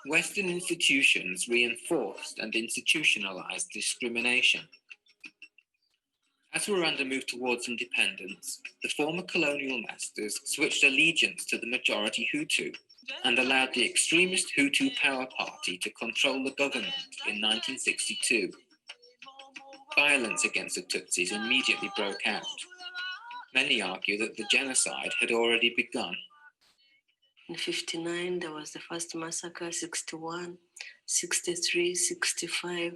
E: Western institutions reinforced and institutionalized discrimination. As Rwanda moved towards independence, the former colonial masters switched allegiance to the majority Hutu and allowed the extremist Hutu Power Party to control the government in 1962. Violence against the Tutsis immediately broke out. Many argue that the genocide had already begun.
F: In 59, there was the first massacre, 61, 63, 65,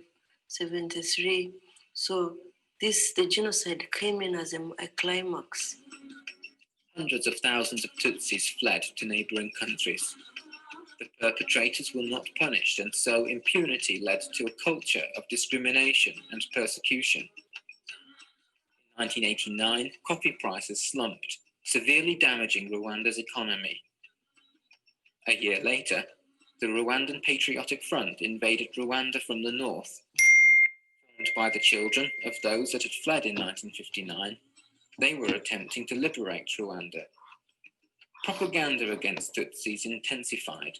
F: 73. So the genocide came in as a climax.
E: Hundreds of thousands of Tutsis fled to neighboring countries. The perpetrators were not punished, and so impunity led to a culture of discrimination and persecution. In 1989, coffee prices slumped, severely damaging Rwanda's economy. A year later, the Rwandan Patriotic Front invaded Rwanda from the north. Formed by the children of those that had fled in 1959, they were attempting to liberate Rwanda. Propaganda against Tutsis intensified.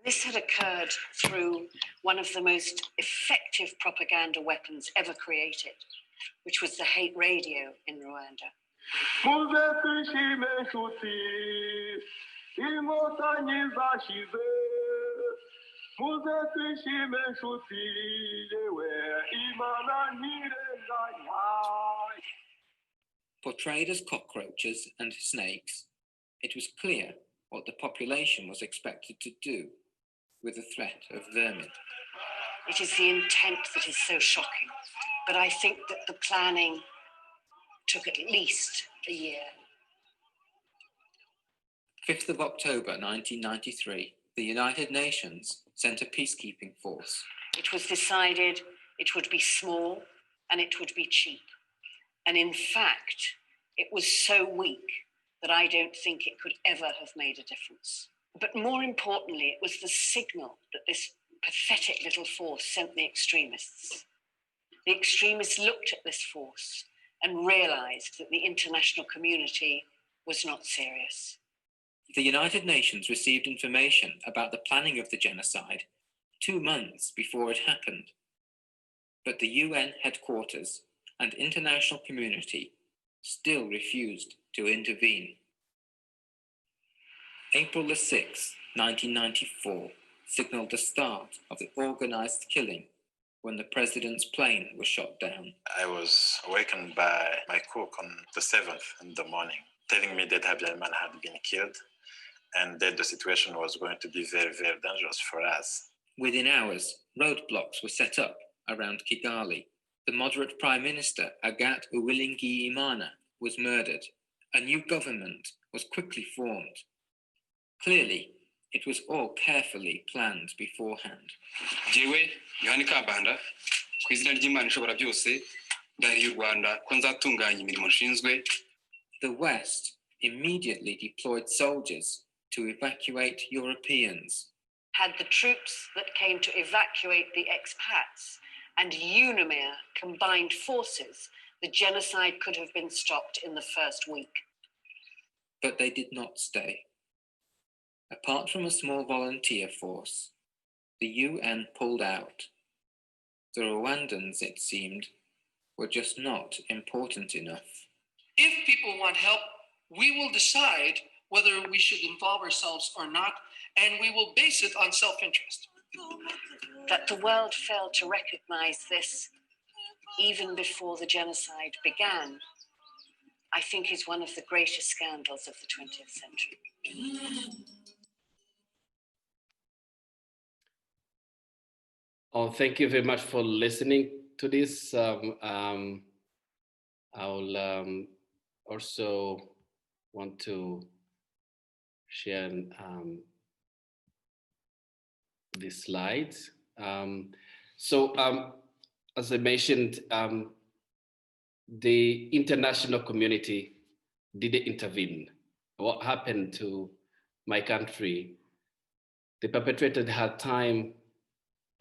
G: This had occurred through one of the most effective propaganda weapons ever created, which was the hate radio in Rwanda.
E: Portrayed as cockroaches and snakes, it was clear what the population was expected to do with the threat of vermin.
G: It is the intent that is so shocking, but I think that the planning took at least a year.
E: 5th of October 1993, the United Nations sent a peacekeeping force.
G: It was decided it would be small and it would be cheap. And in fact, it was so weak that I don't think it could ever have made a difference. But more importantly, it was the signal that this pathetic little force sent the extremists. The extremists looked at this force and realized that the international community was not serious.
E: The United Nations received information about the planning of the genocide 2 months before it happened. But the UN headquarters and international community still refused to intervene. April the 6th, 1994, signaled the start of the organized killing when the president's plane was shot down.
H: I was awakened by my cook on the 7th in the morning, telling me that Habyarimana had been killed and that the situation was going to be very, very dangerous for us.
E: Within hours, roadblocks were set up around Kigali. The moderate Prime Minister, Agathe Uwilingiyimana, was murdered. A new government was quickly formed. Clearly, it was all carefully planned beforehand.
I: Jewe, Yohani Kabanda, ku izina ry'Imana ishobora byose, ndahiriye u Rwanda ko nzatunganya imirimo nshinzwe.
E: The West immediately deployed soldiers to evacuate Europeans.
G: Had the troops that came to evacuate the expats and UNAMIR combined forces, the genocide could have been stopped in the first week.
E: But they did not stay. Apart from a small volunteer force, the UN pulled out. The Rwandans, it seemed, were just not important enough.
J: If people want help, we will decide whether we should involve ourselves or not, and we will base it on self-interest.
G: That the world failed to recognize this even before the genocide began, I think is one of the greatest scandals of the 20th century.
C: Oh, thank you very much for listening to this. I'll also want to share these slides. As I mentioned, the international community didn't intervene. What happened to my country? The perpetrator had time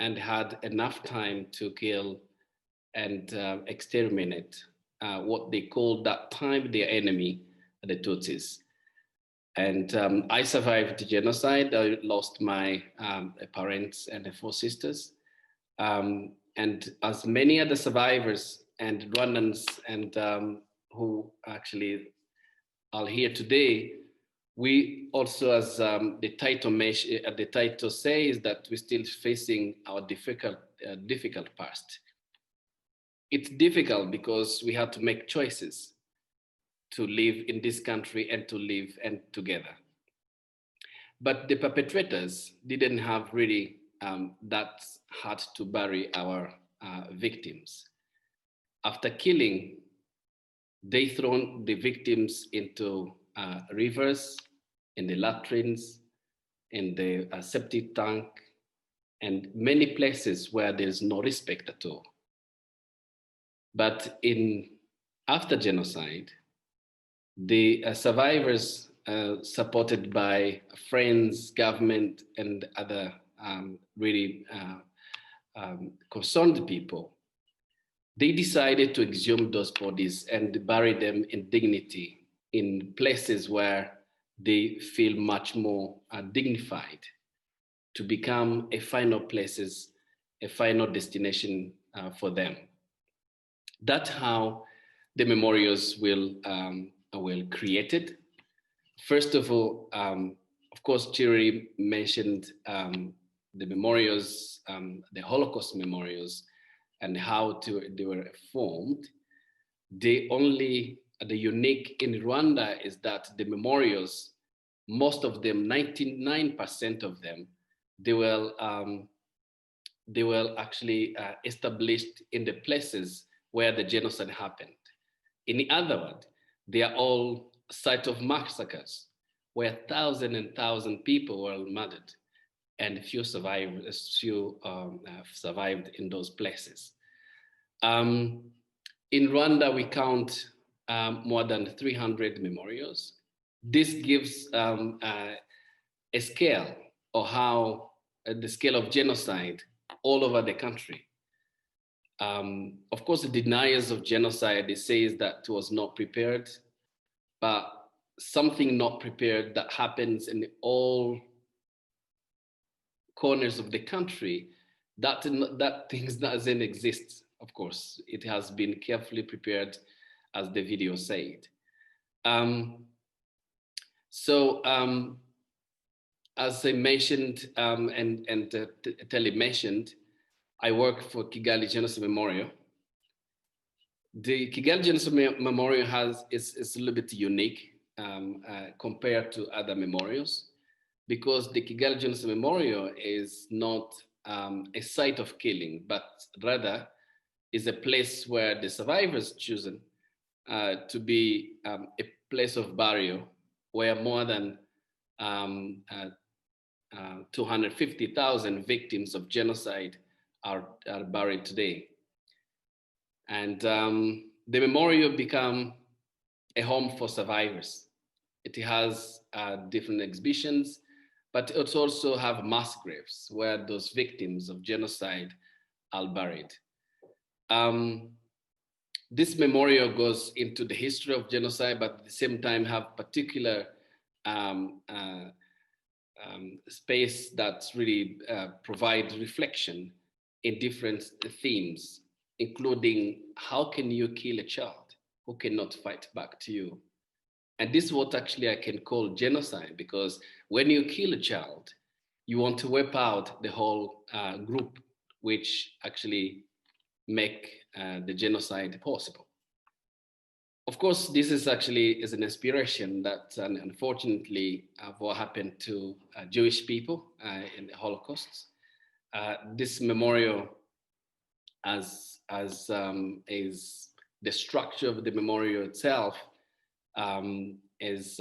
C: and had enough time to kill and exterminate what they called that time their enemy, the Tutsis. And I survived the genocide. I lost my parents and 4 sisters. And as many other survivors and Rwandans and who actually are here today, we also, as the title says, that we're still facing our difficult past. It's difficult because we have to make choices to live in this country and to live and together. But the perpetrators didn't have really that heart to bury our victims. After killing, they thrown the victims into rivers, in the latrines, in the septic tank, and many places where there's no respect at all. But after genocide, the survivors, supported by friends, government, and other really concerned people, they decided to exhume those bodies and bury them in dignity in places where they feel much more dignified, to become a final destination for them. That's how the memorials will created. First of all, of course, Shirli mentioned the memorials, the Holocaust memorials, and how they were formed. The unique in Rwanda is that the memorials, most of them, 99% of them, they were actually established in the places where the genocide happened. In other words, they are all sites of massacres where thousands and thousands of people were murdered, and few survived in those places. In Rwanda, we count more than 300 memorials. This gives a scale of how the scale of genocide all over the country. Of course, the deniers of genocide, they say that it was not prepared, but something not prepared that happens in all corners of the country, that thing doesn't exist. Of course, it has been carefully prepared, as the video said. As I mentioned, and Telly mentioned, I work for Kigali Genocide Memorial. The Kigali Genocide Memorial is a little bit unique compared to other memorials, because the Kigali Genocide Memorial is not a site of killing, but rather is a place where the survivors chosen to be a place of burial, where more than 250,000 victims of genocide are buried today. And the memorial become a home for survivors. It has different exhibitions, but it also have mass graves where those victims of genocide are buried. This memorial goes into the history of genocide, but at the same time have particular space that really provides reflection in different themes, including how can you kill a child who cannot fight back to you? And this is what actually I can call genocide, because when you kill a child, you want to wipe out the whole group, which actually make the genocide possible. Of course, this is actually an inspiration that unfortunately what happened to Jewish people in the Holocaust. This memorial is the structure of the memorial itself is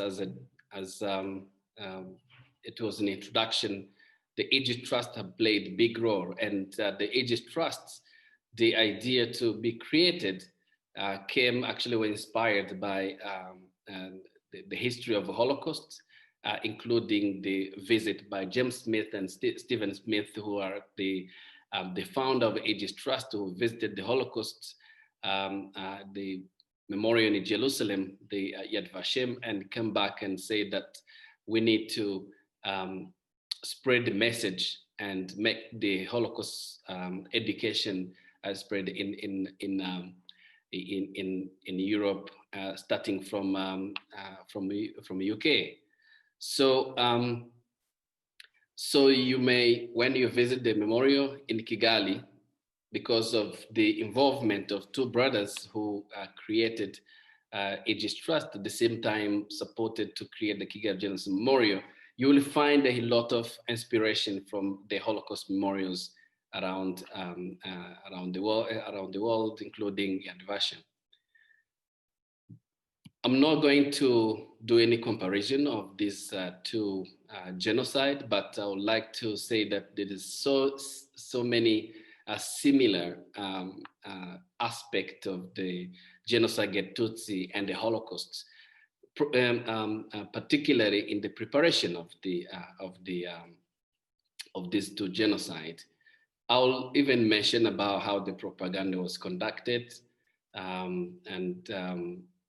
C: it was an introduction. The Aegis Trust have played a big role, and the Aegis Trust, the idea to be created came actually were inspired by the history of the Holocaust, including the visit by James Smith and Stephen Smith, who are the founder of Aegis Trust, who visited the Holocaust, the memorial in Jerusalem, the Yad Vashem, and come back and say that we need to spread the message and make the Holocaust education spread in Europe, starting from the UK. So you may, when you visit the memorial in Kigali, because of the involvement of two brothers who created Aegis Trust, at the same time supported to create the Kigali Genocide Memorial, you will find a lot of inspiration from the Holocaust memorials around the world, including Yad Vashem. I'm not going to do any comparison of these two genocide, but I would like to say that there is so many similar aspect of the genocide against Tutsi and the Holocaust, particularly in the preparation of these two genocide. I'll even mention about how the propaganda was conducted, and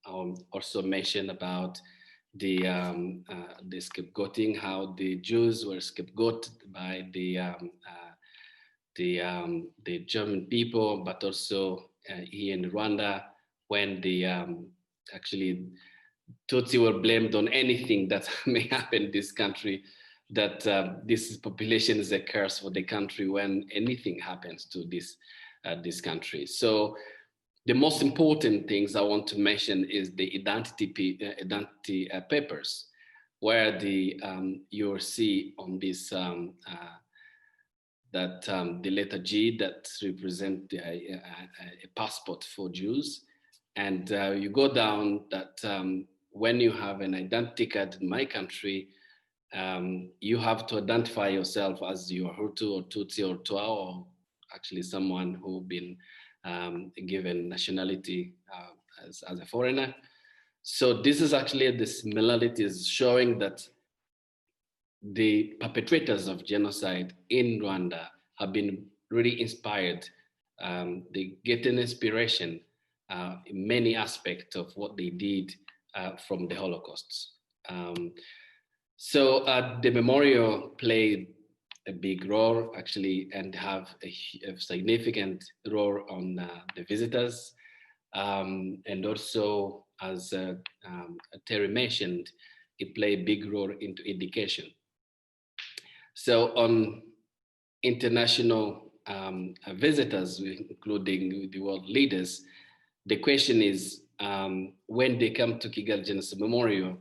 C: I'll also mention about the scapegoating, how the Jews were scapegoated by the German people, but also here in Rwanda, when the actually Tutsi were blamed on anything that may happen in this country, that this population is a curse for the country when anything happens to this country. So the most important things I want to mention is the identity papers, where you'll see on this that the letter G that represent a passport for Jews, and you go down that when you have an identity card in my country, you have to identify yourself as you are Hutu or Tutsi or Twa, or actually someone who been given nationality as a foreigner. So this is actually the similarities showing that the perpetrators of genocide in Rwanda have been really inspired. They get an inspiration in many aspects of what they did from the Holocaust. So the memorial played a big role actually, and have a significant role on the visitors. And also, as Terry mentioned, it played a big role into education. So on international visitors, including the world leaders, the question is, when they come to Kigali Genocide Memorial,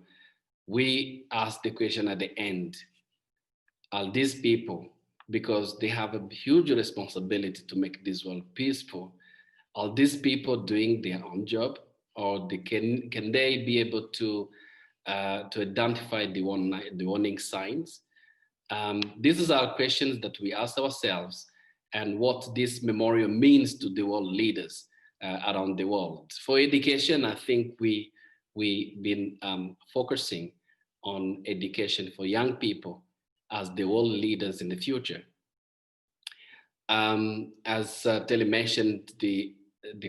C: we ask the question at the end, are these people, because they have a huge responsibility to make this world peaceful, are these people doing their own job, or can they be able to identify the warning signs? These are questions that we ask ourselves, and what this memorial means to the world leaders around the world. For education, I think we've been focusing on education for young people as the world leaders in the future. As Telly mentioned, the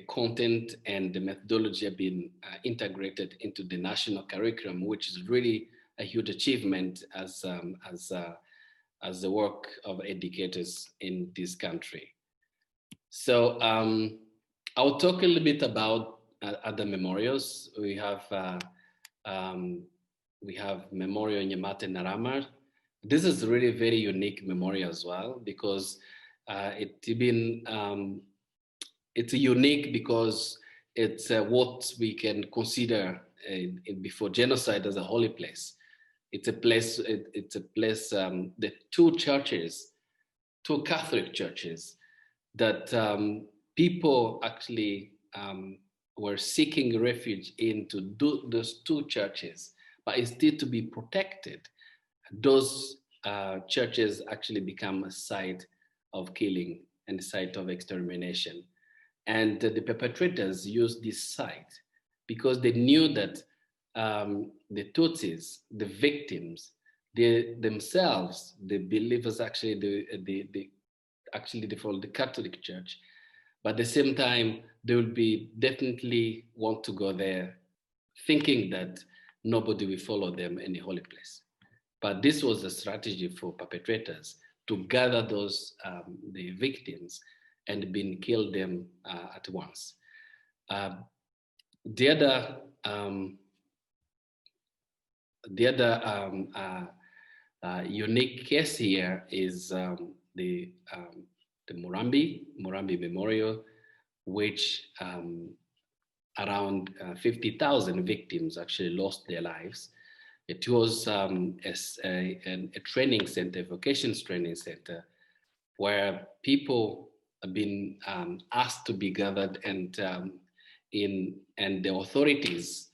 C: content and the methodology have been integrated into the national curriculum, which is really a huge achievement as the work of educators in this country. So I'll talk a little bit about other memorials. We have Memorial Nyamate Naramar. This is really very unique memorial as well, because it's unique because it's what we can consider before genocide as a holy place. It's a place. The two churches, two Catholic churches, that people actually were seeking refuge into those two churches, but instead to be protected, those churches actually become a site of killing and a site of extermination. And the perpetrators used this site because they knew that the Tutsis, the victims, themselves, the believers, actually they follow the Catholic Church, but at the same time they will be definitely want to go there, thinking that nobody will follow them in the holy place. But this was a strategy for perpetrators to gather those the victims and kill them at once. The other unique case here is the Murambi Memorial, which around 50,000 victims actually lost their lives. It was a training center, vocations training center, where people have been asked to be gathered, and the authorities,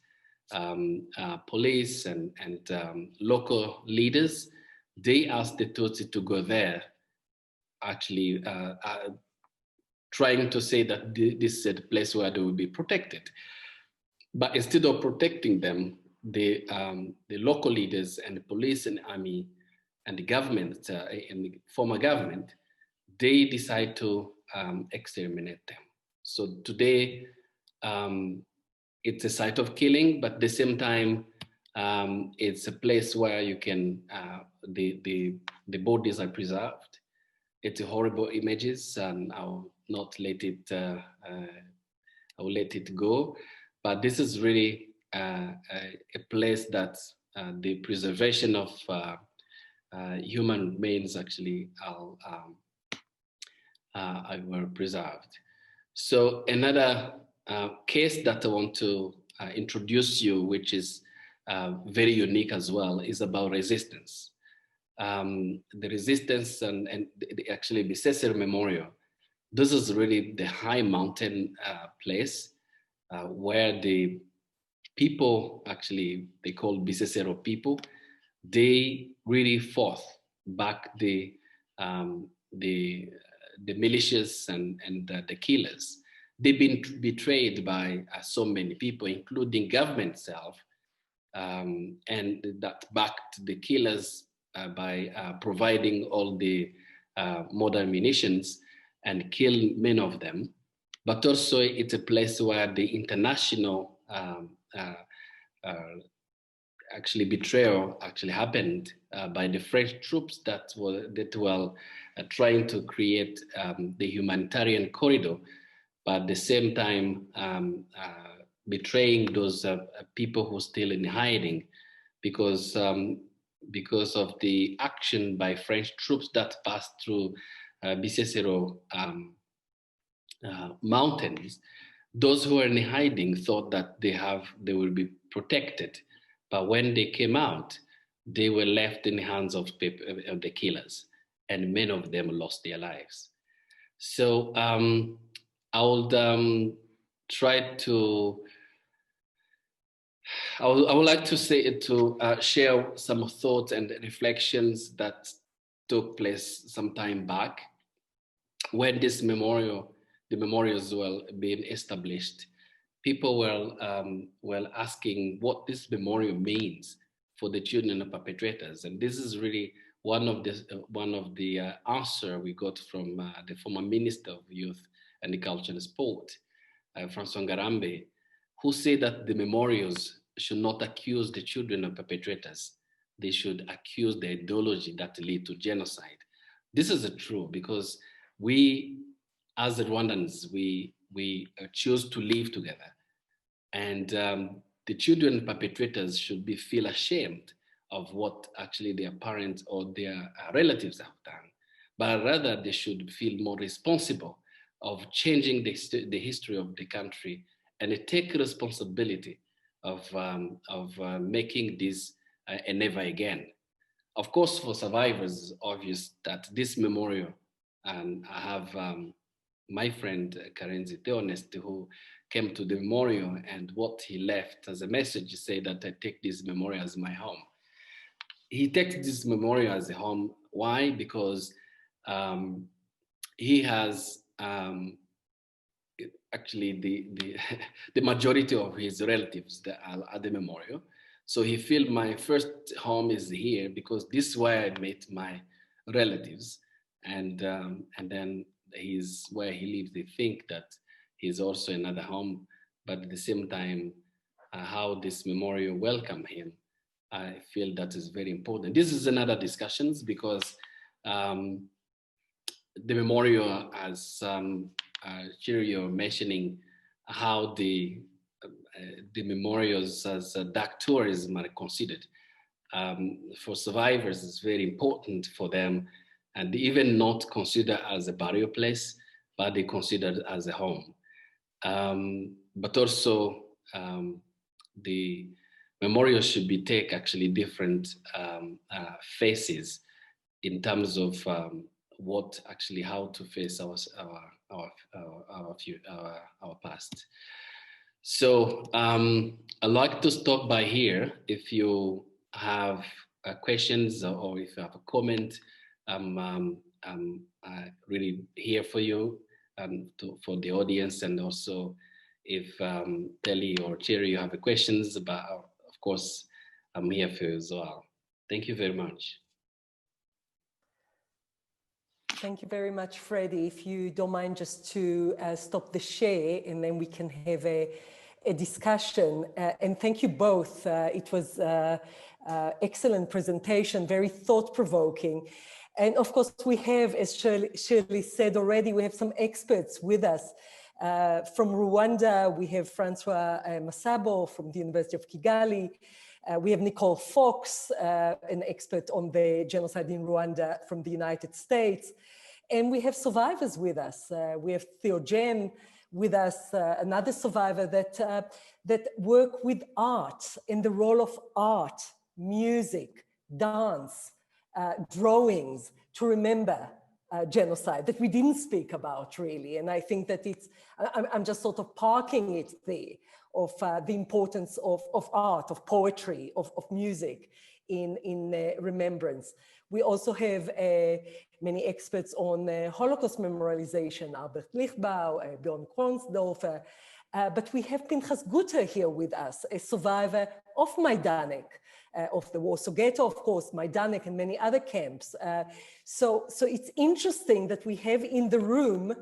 C: police and local leaders, they asked the Tutsi to go there, actually trying to say that this is a place where they will be protected. But instead of protecting them, the local leaders and the police and army and the government, and the former government, they decide to exterminate them. So today, it's a site of killing, but at the same time, it's a place where you can, the bodies are preserved. It's horrible images, and I'll not let it, I'll let it go. But this is really a place that the preservation of human remains actually were preserved. So another case that I want to introduce you, which is very unique as well, is about resistance. The resistance and actually Bisesero Memorial. This is really the high mountain place where the people, actually they call Bisesero people, they really fought back the militias and the killers. They've been betrayed by so many people, including government itself, and that backed the killers by providing all the modern munitions and killed many of them. But also it's a place where the international actually betrayal actually happened by the French troops that were trying to create the humanitarian corridor, but at the same time betraying those people who are still in hiding, because of the action by French troops that passed through Bisesero mountains. Those who were in hiding thought that they will be protected, but when they came out, they were left in the hands of the killers, and many of them lost their lives. So I would try to. I would like to share some thoughts and reflections that took place some time back when the memorials were being established. People were asking what this memorial means for the children of perpetrators, and this is really one of the answer we got from the former Minister of Youth and the Culture and Sport, François Ngarambe, who said that the memorials should not accuse the children of perpetrators, they should accuse the ideology that lead to genocide. This is true because we, as Rwandans, we choose to live together, and the children perpetrators should feel ashamed of what actually their parents or their relatives have done, but rather they should feel more responsible of changing the history of the country and take responsibility of making this a never again. Of course, for survivors, it's obvious that this memorial, and I have my friend Karenzi Theonest, who came to the memorial, and what he left as a message, he said that I take this memorial as my home. He takes this memorial as a home. Why? Because he has actually the majority of his relatives that are at the memorial. So he feel my first home is here because this is where I met my relatives, and then he's where he lives. They think that he's also another home, but at the same time, how this memorial welcome him, I feel that is very important. This is another discussions because the memorial, as Shirli mentioning, how the memorials as dark tourism are considered. For survivors, it's very important for them, and even not considered as a burial place, but they considered as a home. But also, the memorial should be take actually different faces in terms of what actually how to face our past. So I'd like to stop by here. If you have questions or if you have a comment, I'm really here for you, for the audience, and also if Telly or Cherry, you have questions about, of course, I'm here for you as well. Thank you very much.
A: Thank you very much, Freddy. If you don't mind just to stop the share, and then we can have a discussion. And thank you both. It was excellent presentation, very thought-provoking. And of course, we have, as Shirli said already, we have some experts with us. From Rwanda, we have Francois Masabo from the University of Kigali. We have Nicole Fox, an expert on the genocide in Rwanda from the United States. And we have survivors with us. We have Theogen with us, another survivor that work with art and the role of art, music, dance, drawings to remember genocide that we didn't speak about really. And I think that I'm just sort of parking it there, of the importance of art, of poetry, of music in remembrance. We also have many experts on Holocaust memorialization, Albert Lichtbau, Björn Kronsdorfer, but we have Pinchas Guter here with us, a survivor of Majdanek, of the Warsaw Ghetto, of course, Majdanek and many other camps. So it's interesting that we have in the room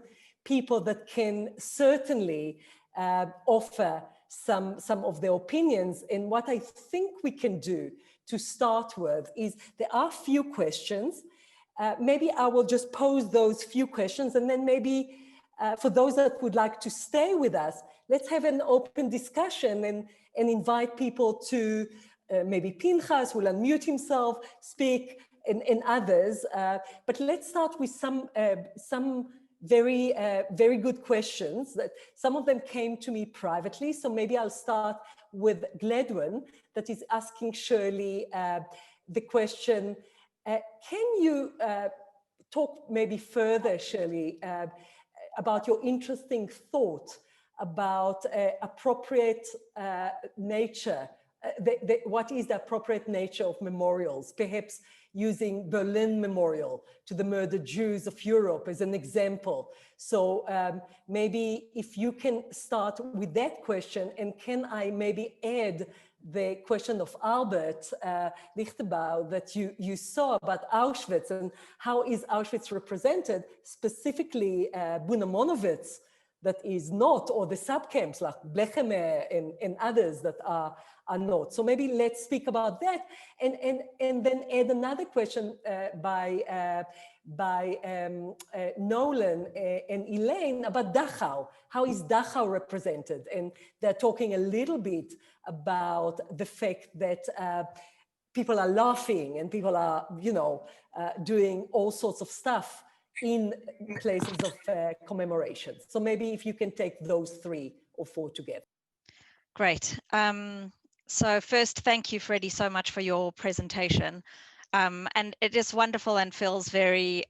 A: people that can certainly offer some of their opinions. And what I think we can do to start with is there are a few questions. Maybe I will just pose those few questions, and then maybe for those that would like to stay with us, let's have an open discussion and invite people to maybe Pinchas will unmute himself, speak, and others. But let's start with some very good questions. That some of them came to me privately, so maybe I'll start with Gledwin, that is asking Shirli the question, can you talk maybe further, Shirli, about your interesting thought about appropriate nature, what is the appropriate nature of memorials, perhaps using Berlin Memorial to the murdered Jews of Europe as an example. So maybe if you can start with that question, and can I maybe add the question of Albert Lichtbau that you saw about Auschwitz and how is Auschwitz represented, specifically Buna Monowitz, that is not, or the sub-camps like Blechem and others that are not. So maybe let's speak about that, and then add another question by Nolan and Elaine about Dachau. How is Dachau represented? And they're talking a little bit about the fact that people are laughing and people are, doing all sorts of stuff in places of commemoration. So maybe if you can take those 3 or 4 together.
B: Great. So first, thank you, Freddy, so much for your presentation. And it is wonderful and feels very,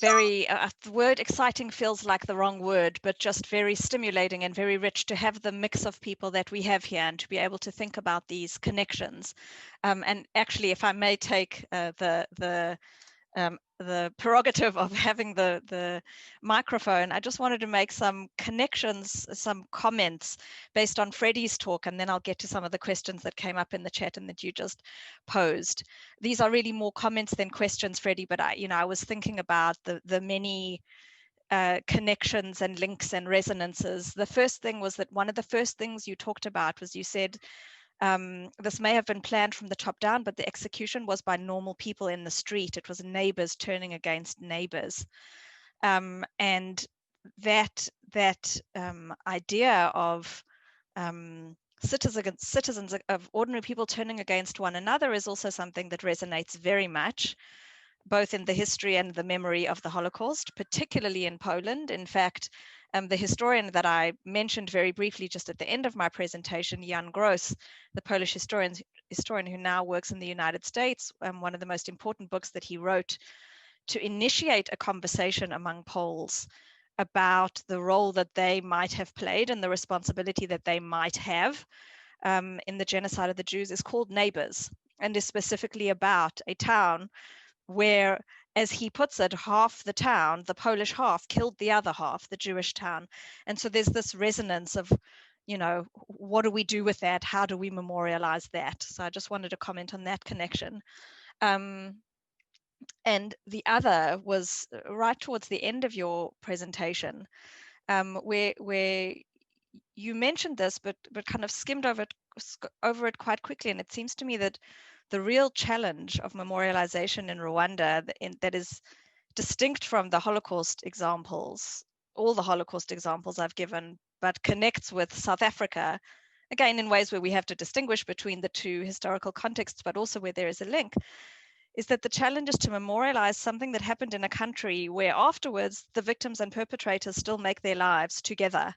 B: the word exciting feels like the wrong word, but just very stimulating and very rich to have the mix of people that we have here and to be able to think about these connections. And actually, if I may take the prerogative of having the microphone, I just wanted to make some connections, some comments based on Freddy's talk, and then I'll get to some of the questions that came up in the chat and that you just posed. These are really more comments than questions, Freddy, but I was thinking about the many connections and links and resonances. The first thing was that one of the first things you talked about was you said, this may have been planned from the top down, but the execution was by normal people in the street. It was neighbors turning against neighbors. And that idea of citizens of ordinary people turning against one another is also something that resonates very much, both in the history and the memory of the Holocaust, particularly in Poland. In fact, the historian that I mentioned very briefly just at the end of my presentation, Jan Gross, the Polish historian who now works in the United States, one of the most important books that he wrote to initiate a conversation among Poles about the role that they might have played and the responsibility that they might have in the genocide of the Jews, is called Neighbors, and is specifically about a town where, as he puts it, half the town, the Polish half, killed the other half, the Jewish town. And so there's this resonance of, what do we do with that? How do we memorialize that? So I just wanted to comment on that connection. And the other was right towards the end of your presentation, where you mentioned this, but kind of skimmed over it quite quickly. And it seems to me that the real challenge of memorialization in Rwanda that is distinct from the Holocaust examples, all the Holocaust examples I've given, but connects with South Africa, again, in ways where we have to distinguish between the two historical contexts, but also where there is a link, is that the challenge is to memorialize something that happened in a country where afterwards the victims and perpetrators still make their lives together.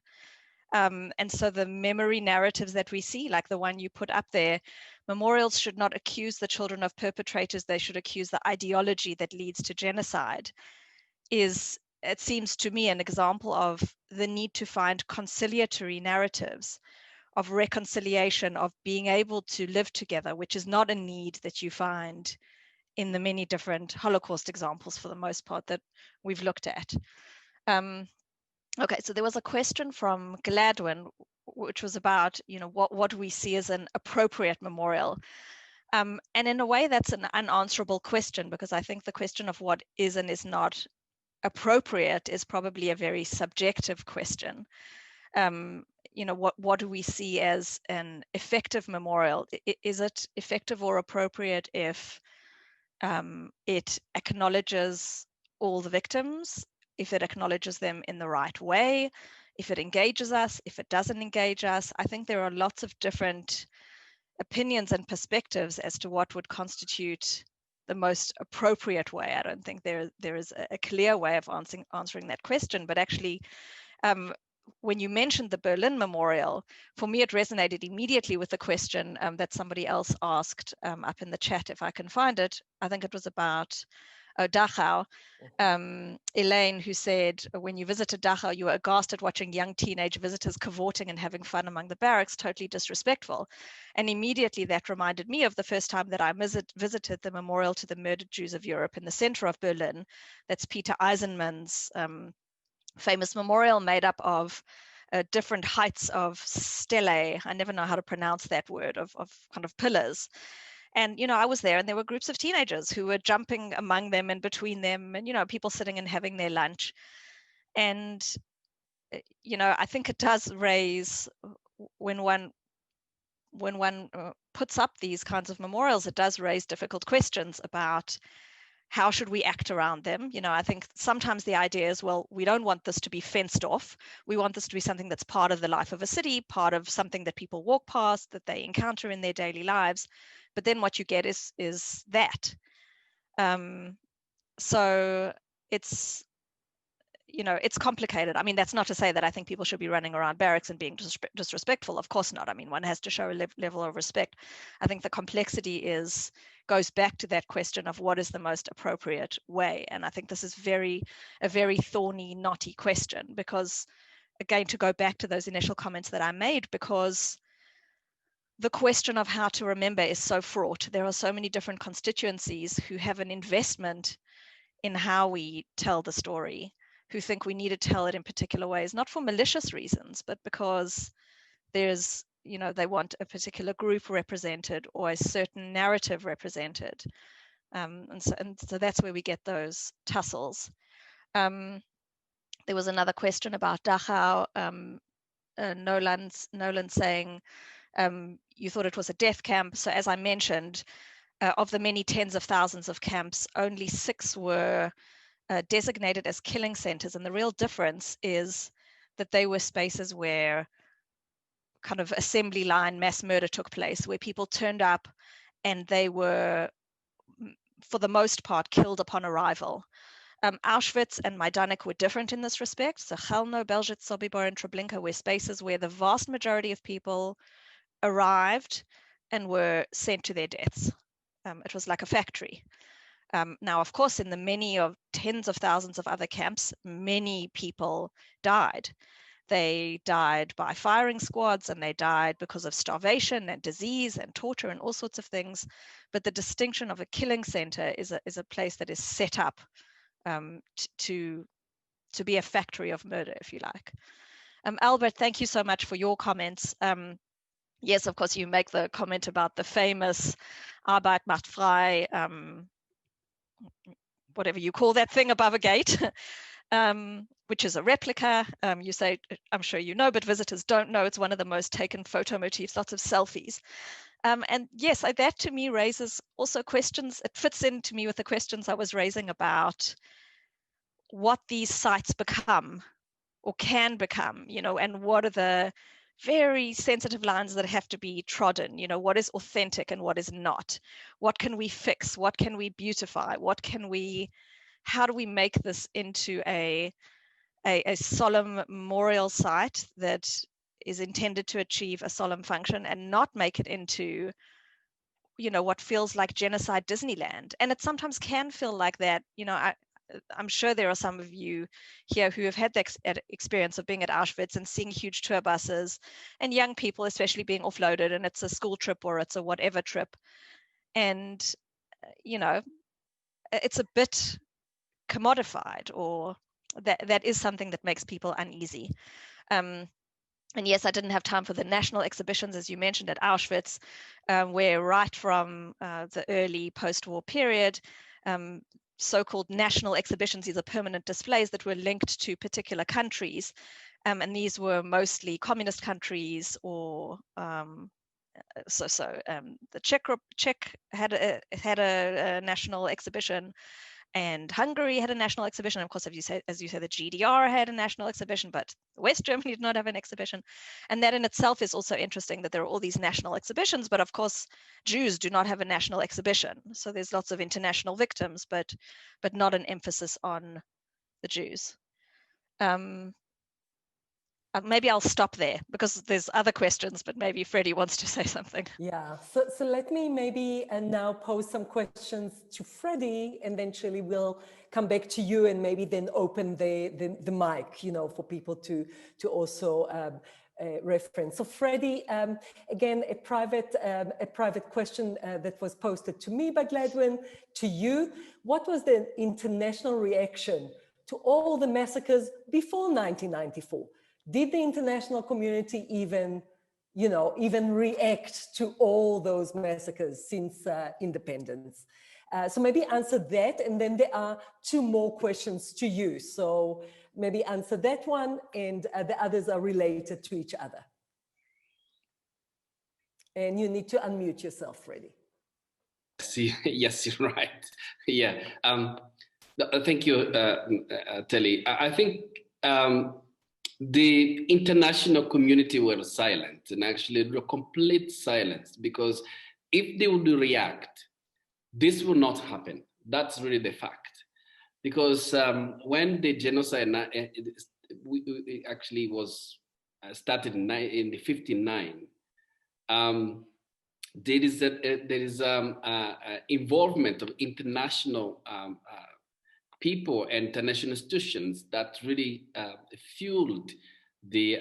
B: And so the memory narratives that we see, like the one you put up there, memorials should not accuse the children of perpetrators, they should accuse the ideology that leads to genocide, is, it seems to me, an example of the need to find conciliatory narratives of reconciliation, of being able to live together, which is not a need that you find in the many different Holocaust examples, for the most part, that we've looked at. Okay, so there was a question from Gladwin, which was about, what do we see as an appropriate memorial? And in a way, that's an unanswerable question, because I think the question of what is and is not appropriate is probably a very subjective question. What do we see as an effective memorial? Is it effective or appropriate if it acknowledges all the victims, if it acknowledges them in the right way, if it engages us, if it doesn't engage us? I think there are lots of different opinions and perspectives as to what would constitute the most appropriate way. I don't think there is a clear way of answering that question, but actually, when you mentioned the Berlin Memorial, for me, it resonated immediately with the question that somebody else asked up in the chat, if I can find it. I think it was about Dachau. Elaine, who said, when you visited Dachau, you were aghast at watching young teenage visitors cavorting and having fun among the barracks, totally disrespectful. And immediately that reminded me of the first time that I visited the Memorial to the Murdered Jews of Europe in the center of Berlin. That's Peter Eisenman's famous memorial, made up of different heights of stelae. I never know how to pronounce that word, of kind of pillars. And, you know, I was there and there were groups of teenagers who were jumping among them and between them, and, you know, people sitting and having their lunch. And, you know, I think it does raise, when one puts up these kinds of memorials, it does raise difficult questions about how should we act around them. You know, I think sometimes the idea is, well, we don't want this to be fenced off. We want this to be something that's part of the life of a city, part of something that people walk past, that they encounter in their daily lives. But then what you get is that. So it's, you know, it's complicated. I mean, that's not to say that I think people should be running around barracks and being disrespectful. Of course not. I mean, one has to show a level of respect. I think the complexity goes back to that question of what is the most appropriate way. And I think this is a very thorny, knotty question, because, again, to go back to those initial comments that I made, because the question of how to remember is so fraught. There are so many different constituencies who have an investment in how we tell the story, who think we need to tell it in particular ways, not for malicious reasons, but because there's, you know, they want a particular group represented or a certain narrative represented. And so that's where we get those tussles. There was another question about Dachau. Nolan saying, you thought it was a death camp. So as I mentioned, of the many tens of thousands of camps, only 6 were designated as killing centers. And the real difference is that they were spaces where kind of assembly line mass murder took place, where people turned up and they were, for the most part, killed upon arrival. Auschwitz and Majdanek were different in this respect. So Chelmno, Belzec, Sobibor, and Treblinka were spaces where the vast majority of people arrived and were sent to their deaths. It was like a factory. Now, of course, in the many of tens of thousands of other camps, many people died. They died by firing squads, and they died because of starvation and disease and torture and all sorts of things. But the distinction of a killing center is a place that is set up to be a factory of murder, if you like. Albert, thank you so much for your comments. Yes, of course, you make the comment about the famous Arbeit macht frei, whatever you call that thing above a gate, which is a replica. You say, I'm sure you know, but visitors don't know, it's one of the most taken photo motifs, lots of selfies. And yes, that to me raises also questions. It fits in to me with the questions I was raising about what these sites become or can become, you know, and what are the very sensitive lines that have to be trodden. You know, what is authentic and what is not? What can we fix? What can we beautify? How do we make this into a solemn memorial site that is intended to achieve a solemn function, and not make it into, you know, what feels like genocide Disneyland? And it sometimes can feel like that. You know, I'm sure there are some of you here who have had the experience of being at Auschwitz and seeing huge tour buses and young people especially being offloaded, and it's a school trip or it's a whatever trip. And, you know, it's a bit commodified, or that is something that makes people uneasy. And yes, I didn't have time for the national exhibitions, as you mentioned, at Auschwitz, where right from the early post-war period, so-called national exhibitions, these are permanent displays that were linked to particular countries. And these were mostly communist countries, or the Czech had a national exhibition, and Hungary had a national exhibition. Of course, as you say, the GDR had a national exhibition, but West Germany did not have an exhibition. And that in itself is also interesting, that there are all these national exhibitions, but of course, Jews do not have a national exhibition. So there's lots of international victims, but not an emphasis on the Jews. Maybe I'll stop there because there's other questions, but maybe Freddy wants to say something.
A: Yeah, so let me maybe now pose some questions to Freddy, and then Shirli will come back to you, and maybe then open the mic, you know, for people to also reference. So Freddy, again, a private question that was posted to me by Gladwin, to you. What was the international reaction to all the massacres before 1994? Did the international community even you know, even react to all those massacres since independence. So maybe answer that, and then there are two more questions to you. So maybe answer that one, and the others are related to each other. And you need to unmute yourself, Freddy.
C: See, yes, you're right. Yeah. Thank you, Telly. I think the international community were silent, and actually were complete silence, because if they would react, this will not happen. That's really the fact. Because when the genocide actually was started in 1959, there is involvement of international people and international institutions that really fueled the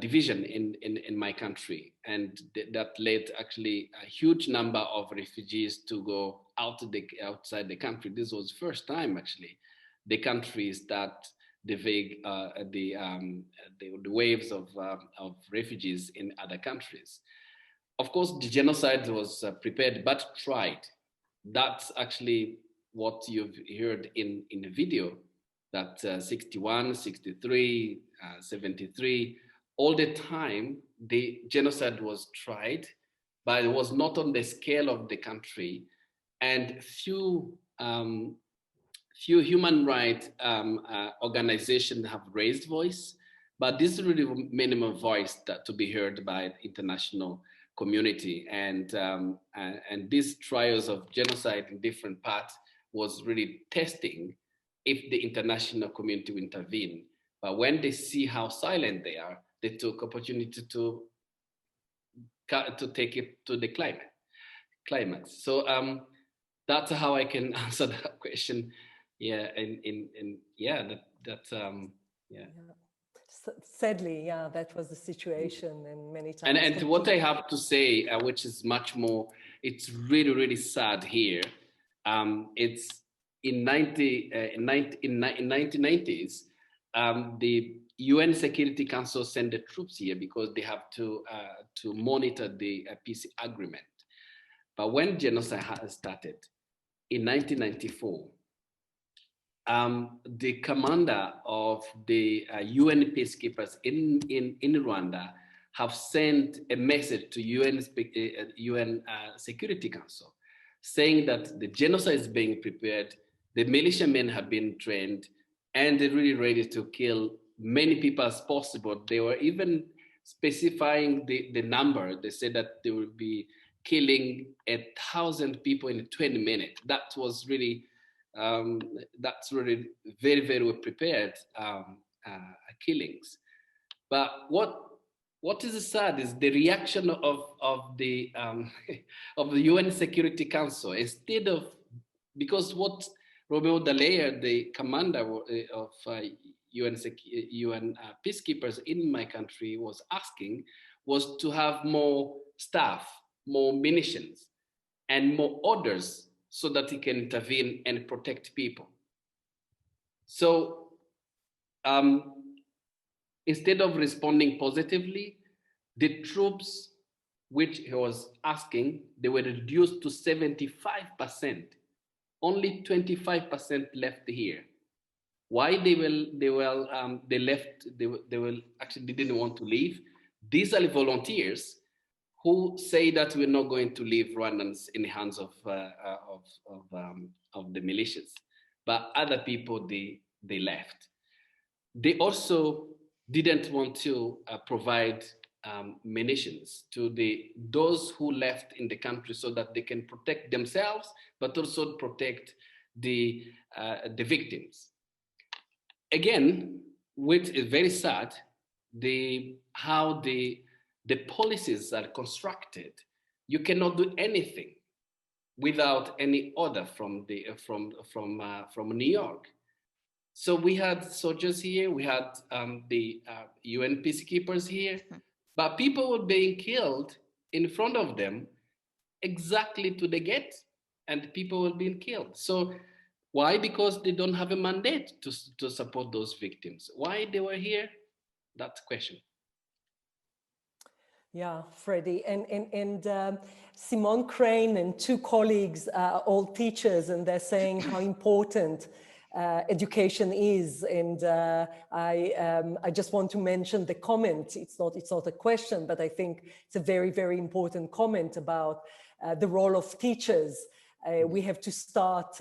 C: division in my country, and that led actually a huge number of refugees to go outside the country. This was the first time actually the countries that the waves of refugees in other countries. Of course, the genocide was prepared but tried. That's actually what you've heard in the video, that 61, 63, 73, all the time, the genocide was tried, but it was not on the scale of the country, and few human rights organizations have raised voice, but this is really minimum voice to be heard by the international community. And these trials of genocide in different parts was really testing if the international community will intervene. But when they see how silent they are, they took opportunity to take it to the climax. So that's how I can answer that question. Yeah,
A: Sadly, yeah, that was the situation, and many times.
C: And what I have to say, which is much more, it's really, really sad here. It's in 1990s, the UN Security Council sent the troops here because they have to monitor the peace agreement. But when genocide started in 1994, the commander of the UN peacekeepers in Rwanda have sent a message to UN Security Council saying that the genocide is being prepared, the militiamen have been trained, and they're really ready to kill many people as possible. They were even specifying the number. They said that they will be killing 1,000 people in 20 minutes. That was really, that's really very, very well prepared killings. But what is sad is the reaction of the UN Security Council. Instead of, because what Romeo Dallaire, the commander of UN peacekeepers in my country, was asking was to have more staff, more munitions, and more orders so that he can intervene and protect people. So instead of responding positively, the troops, which he was asking, they were reduced to 75%. Only 25% left here. Why they left? They actually didn't want to leave. These are the volunteers who say that we're not going to leave Rwandans in the hands of the militias, but other people they left. They also didn't want to provide munitions to those who left in the country so that they can protect themselves, but also protect the victims. Again, which is very sad, how the policies are constructed. You cannot do anything without any order from New York. So we had soldiers here, we had the UN peacekeepers here, but people were being killed in front of them, exactly to the gate, and people were being killed. So why? Because they don't have a mandate to support those victims. Why they were here? That's the question.
A: Yeah, Freddy, and Simone Crane and two colleagues are all teachers, and they're saying how important education is. And I just want to mention the comment. It's not a question, but I think it's a very, very important comment about the role of teachers. We have to start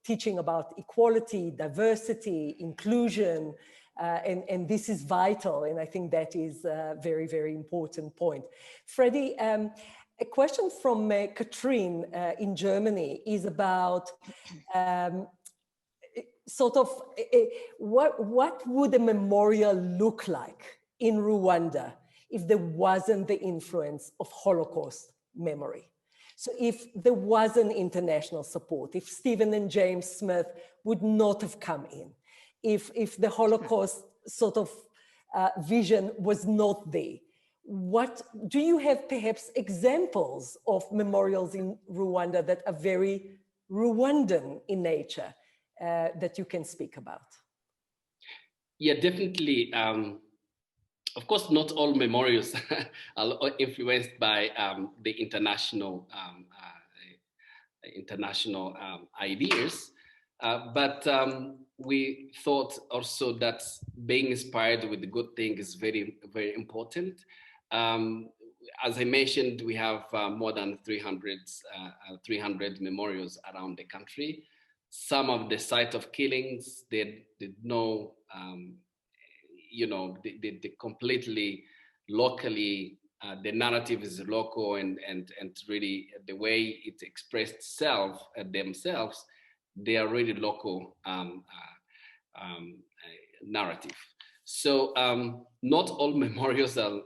A: teaching about equality, diversity, inclusion. And this is vital, and I think that is a very, very important point. Freddy, a question from Katrine in Germany is about what would a memorial look like in Rwanda if there wasn't the influence of Holocaust memory? So if there wasn't international support, if Stephen and James Smith would not have come in, if the Holocaust vision was not there, what do you have perhaps examples of memorials in Rwanda that are very Rwandan in nature that you can speak about?
C: Yeah, definitely. Of course, not all memorials are influenced by the international ideas. But we thought also that being inspired with the good thing is very, very important. As I mentioned, we have more than 300 memorials around the country. Some of the site of killings, they know, they completely locally, the narrative is local and really the way it expressed itself themselves, they are really local narrative. So not all memorials are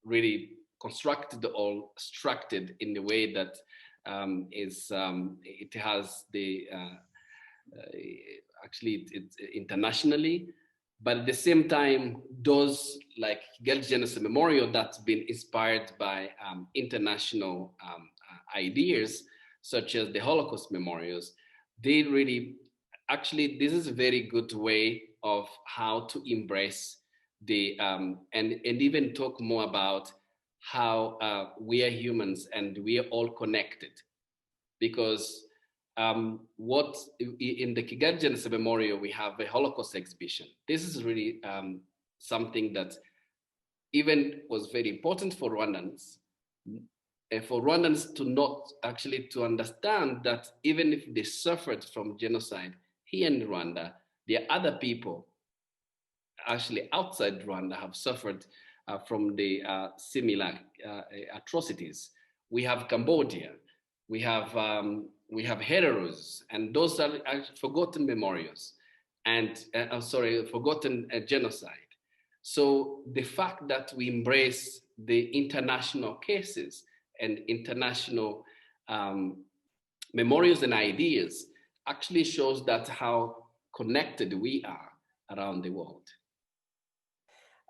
C: really constructed or structured in the way that it has the actually it's internationally, but at the same time, those like Kigali Genocide Memorial that's been inspired by international ideas, such as the Holocaust memorials, they really, actually, this is a very good way of how to embrace the, and even talk more about how we are humans and we are all connected. Because what in the Kigali Genocide Memorial, we have a Holocaust exhibition. This is really something that even was very important for Rwandans. For Rwandans to not actually to understand that even if they suffered from genocide here in Rwanda, there are other people actually outside Rwanda have suffered from the similar atrocities. We have Cambodia, we have heroes, and those are forgotten memorials, and forgotten genocide. So the fact that we embrace the international cases and international memorials and ideas actually shows that how connected we are around the world.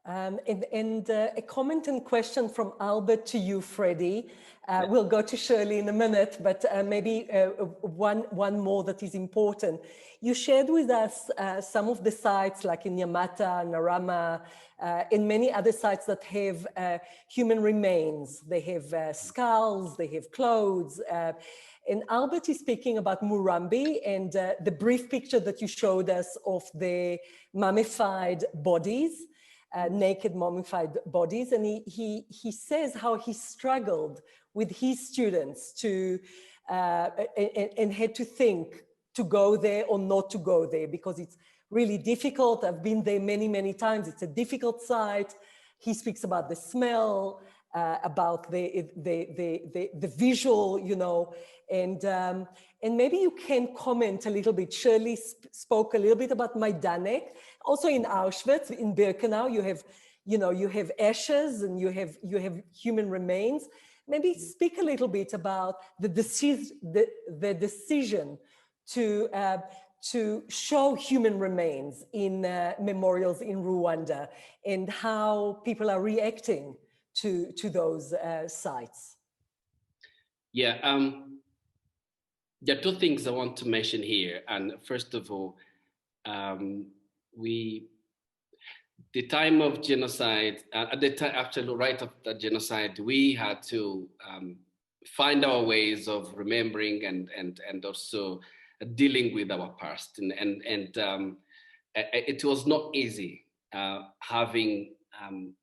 A: A comment and question from Albert to you, Freddy. We'll go to Shirli in a minute, but maybe one more that is important. You shared with us some of the sites like in Yamata, Narama, and many other sites that have human remains. They have skulls, they have clothes. And Albert is speaking about Murambi and the brief picture that you showed us of the mummified bodies. Naked mummified bodies, and he says how he struggled with his students to and had to think to go there or not to go there because it's really difficult. I've been there many times. It's a difficult site. He speaks about the smell, about the visual, you know, and maybe you can comment a little bit. Shirli spoke a little bit about Majdanek. Also in Auschwitz, in Birkenau, you have ashes and you have human remains. Maybe speak a little bit about the decision to show human remains in memorials in Rwanda and how people are reacting to those sites.
C: Yeah, there are two things I want to mention here. And first of all, the time of genocide, at the time, actually, right after genocide, we had to find our ways of remembering and also dealing with our past, and it was not easy having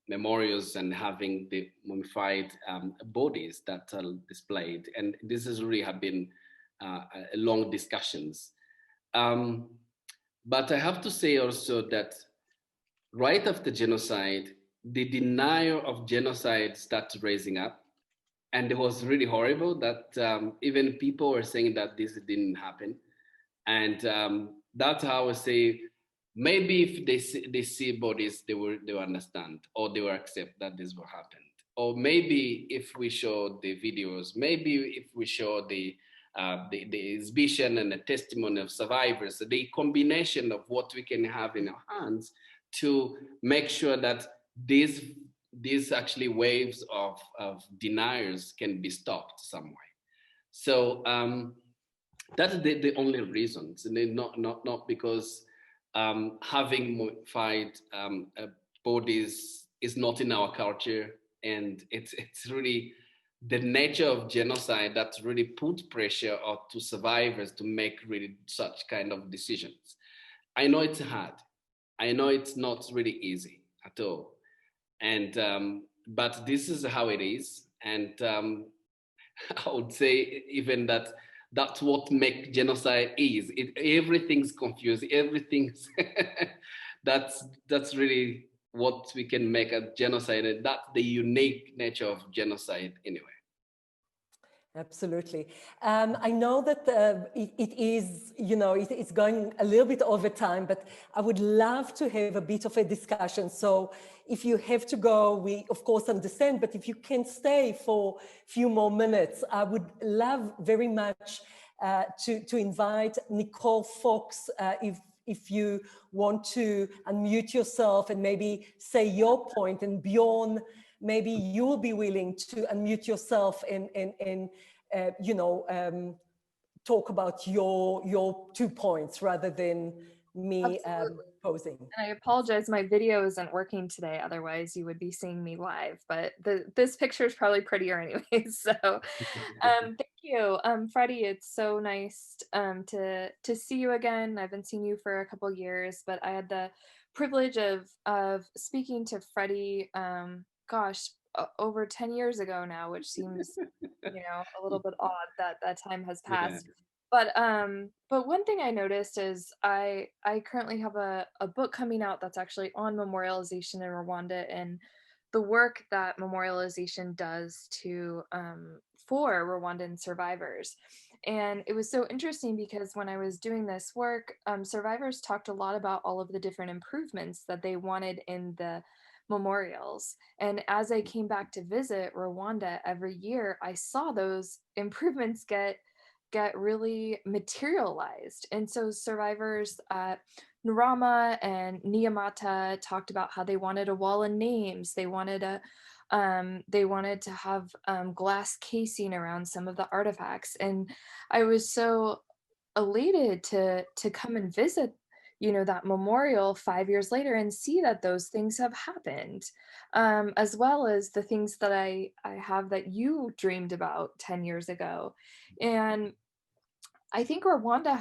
C: memorials and having the mummified bodies that are displayed, and this has really have been long discussions. But I have to say also that right after genocide, the denial of genocide started raising up. And it was really horrible that even people were saying that this didn't happen. And that's how I would say, maybe if they see bodies, they will understand, or they will accept that this will happen. Or maybe if we show the videos, maybe if we show the exhibition and the testimony of survivors, the combination of what we can have in our hands to make sure that these actually waves of deniers can be stopped some way. So that's the only reasons, and not because having mummified bodies is not in our culture, and it's really the nature of genocide that really put pressure to survivors to make really such kind of decisions. I know it's hard. I know it's not really easy at all. And but this is how it is. And I would say even that's what makes genocide is. Everything's confused. Everything's that's really what we can make a genocide, and that's the unique nature of genocide anyway.
A: Absolutely. I know that it is, it's going a little bit over time, but I would love to have a bit of a discussion. So if you have to go, we of course understand, but if you can stay for a few more minutes, I would love very much to invite Nicole Fox, if you want to unmute yourself and maybe say your point, and Bjorn, maybe you will be willing to unmute yourself and talk about your 2 points rather than me posing.
K: And I apologize, my video isn't working today. Otherwise, you would be seeing me live. But this picture is probably prettier anyway. So, thank you, Freddy. It's so nice to see you again. I haven't seen you for a couple years, but I had the privilege of speaking to Freddy. Gosh, over 10 years ago now, which seems a little bit odd that time has passed. Yeah. But one thing I noticed is I currently have a book coming out that's actually on memorialization in Rwanda and the work that memorialization does for Rwandan survivors. And it was so interesting because when I was doing this work, survivors talked a lot about all of the different improvements that they wanted in the memorials. And as I came back to visit Rwanda every year, I saw those improvements get really materialized. And so survivors at Nurama and Niyamata talked about how they wanted a wall of names. They wanted to have glass casing around some of the artifacts. And I was so elated to come and visit that memorial 5 years later and see that those things have happened, as well as the things that I have that you dreamed about 10 years ago. And I think Rwanda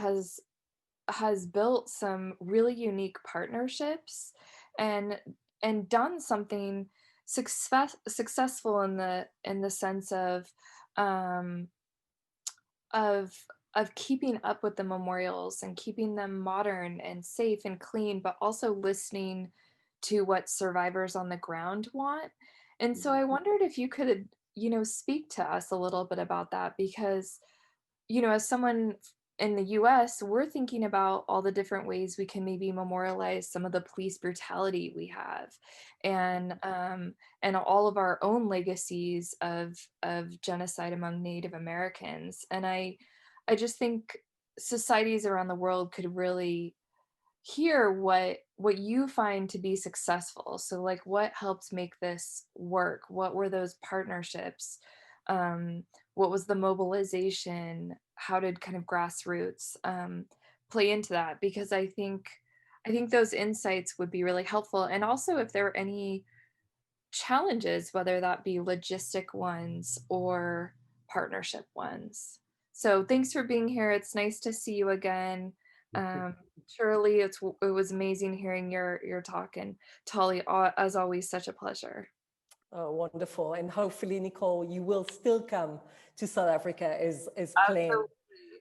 K: has built some really unique partnerships and done something successful in the sense of keeping up with the memorials and keeping them modern and safe and clean, but also listening to what survivors on the ground want. And so I wondered if you could, speak to us a little bit about that, because, as someone in the US, we're thinking about all the different ways we can maybe memorialize some of the police brutality we have, and all of our own legacies of genocide among Native Americans. And I just think societies around the world could really hear what you find to be successful. So like, what helped make this work? What were those partnerships? What was the mobilization? How did kind of grassroots play into that? Because I think I think those insights would be really helpful. And also if there are any challenges, whether that be logistic ones or partnership ones. So thanks for being here. It's nice to see you again. Shirley, it was amazing hearing your talk, and Tali, as always, such a pleasure.
A: Oh, wonderful. And hopefully, Nicole, you will still come to South Africa as planned.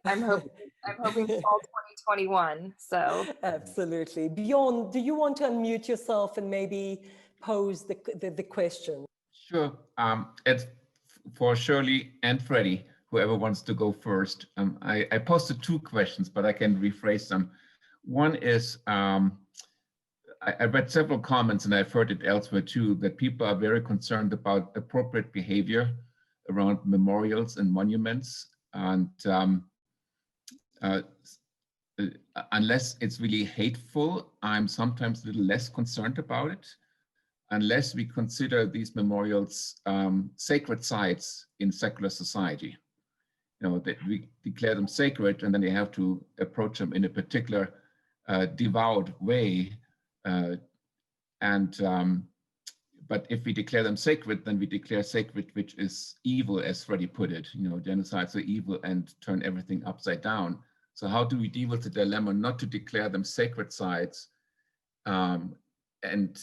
K: I'm hoping fall 2021. So
A: absolutely. Bjorn, do you want to unmute yourself and maybe pose the question?
L: Sure. It's for Shirley and Freddy, whoever wants to go first. I posted two questions, but I can rephrase them. One is, I read several comments, and I've heard it elsewhere too, that people are very concerned about appropriate behavior around memorials and monuments. And unless it's really hateful, I'm sometimes a little less concerned about it, unless we consider these memorials sacred sites in secular society. You know, that we declare them sacred, and then you have to approach them in a particular devout way. But if we declare them sacred, then we declare sacred which is evil, as Freddy put it. You know, genocides are evil and turn everything upside down. So how do we deal with the dilemma not to declare them sacred sites, and yet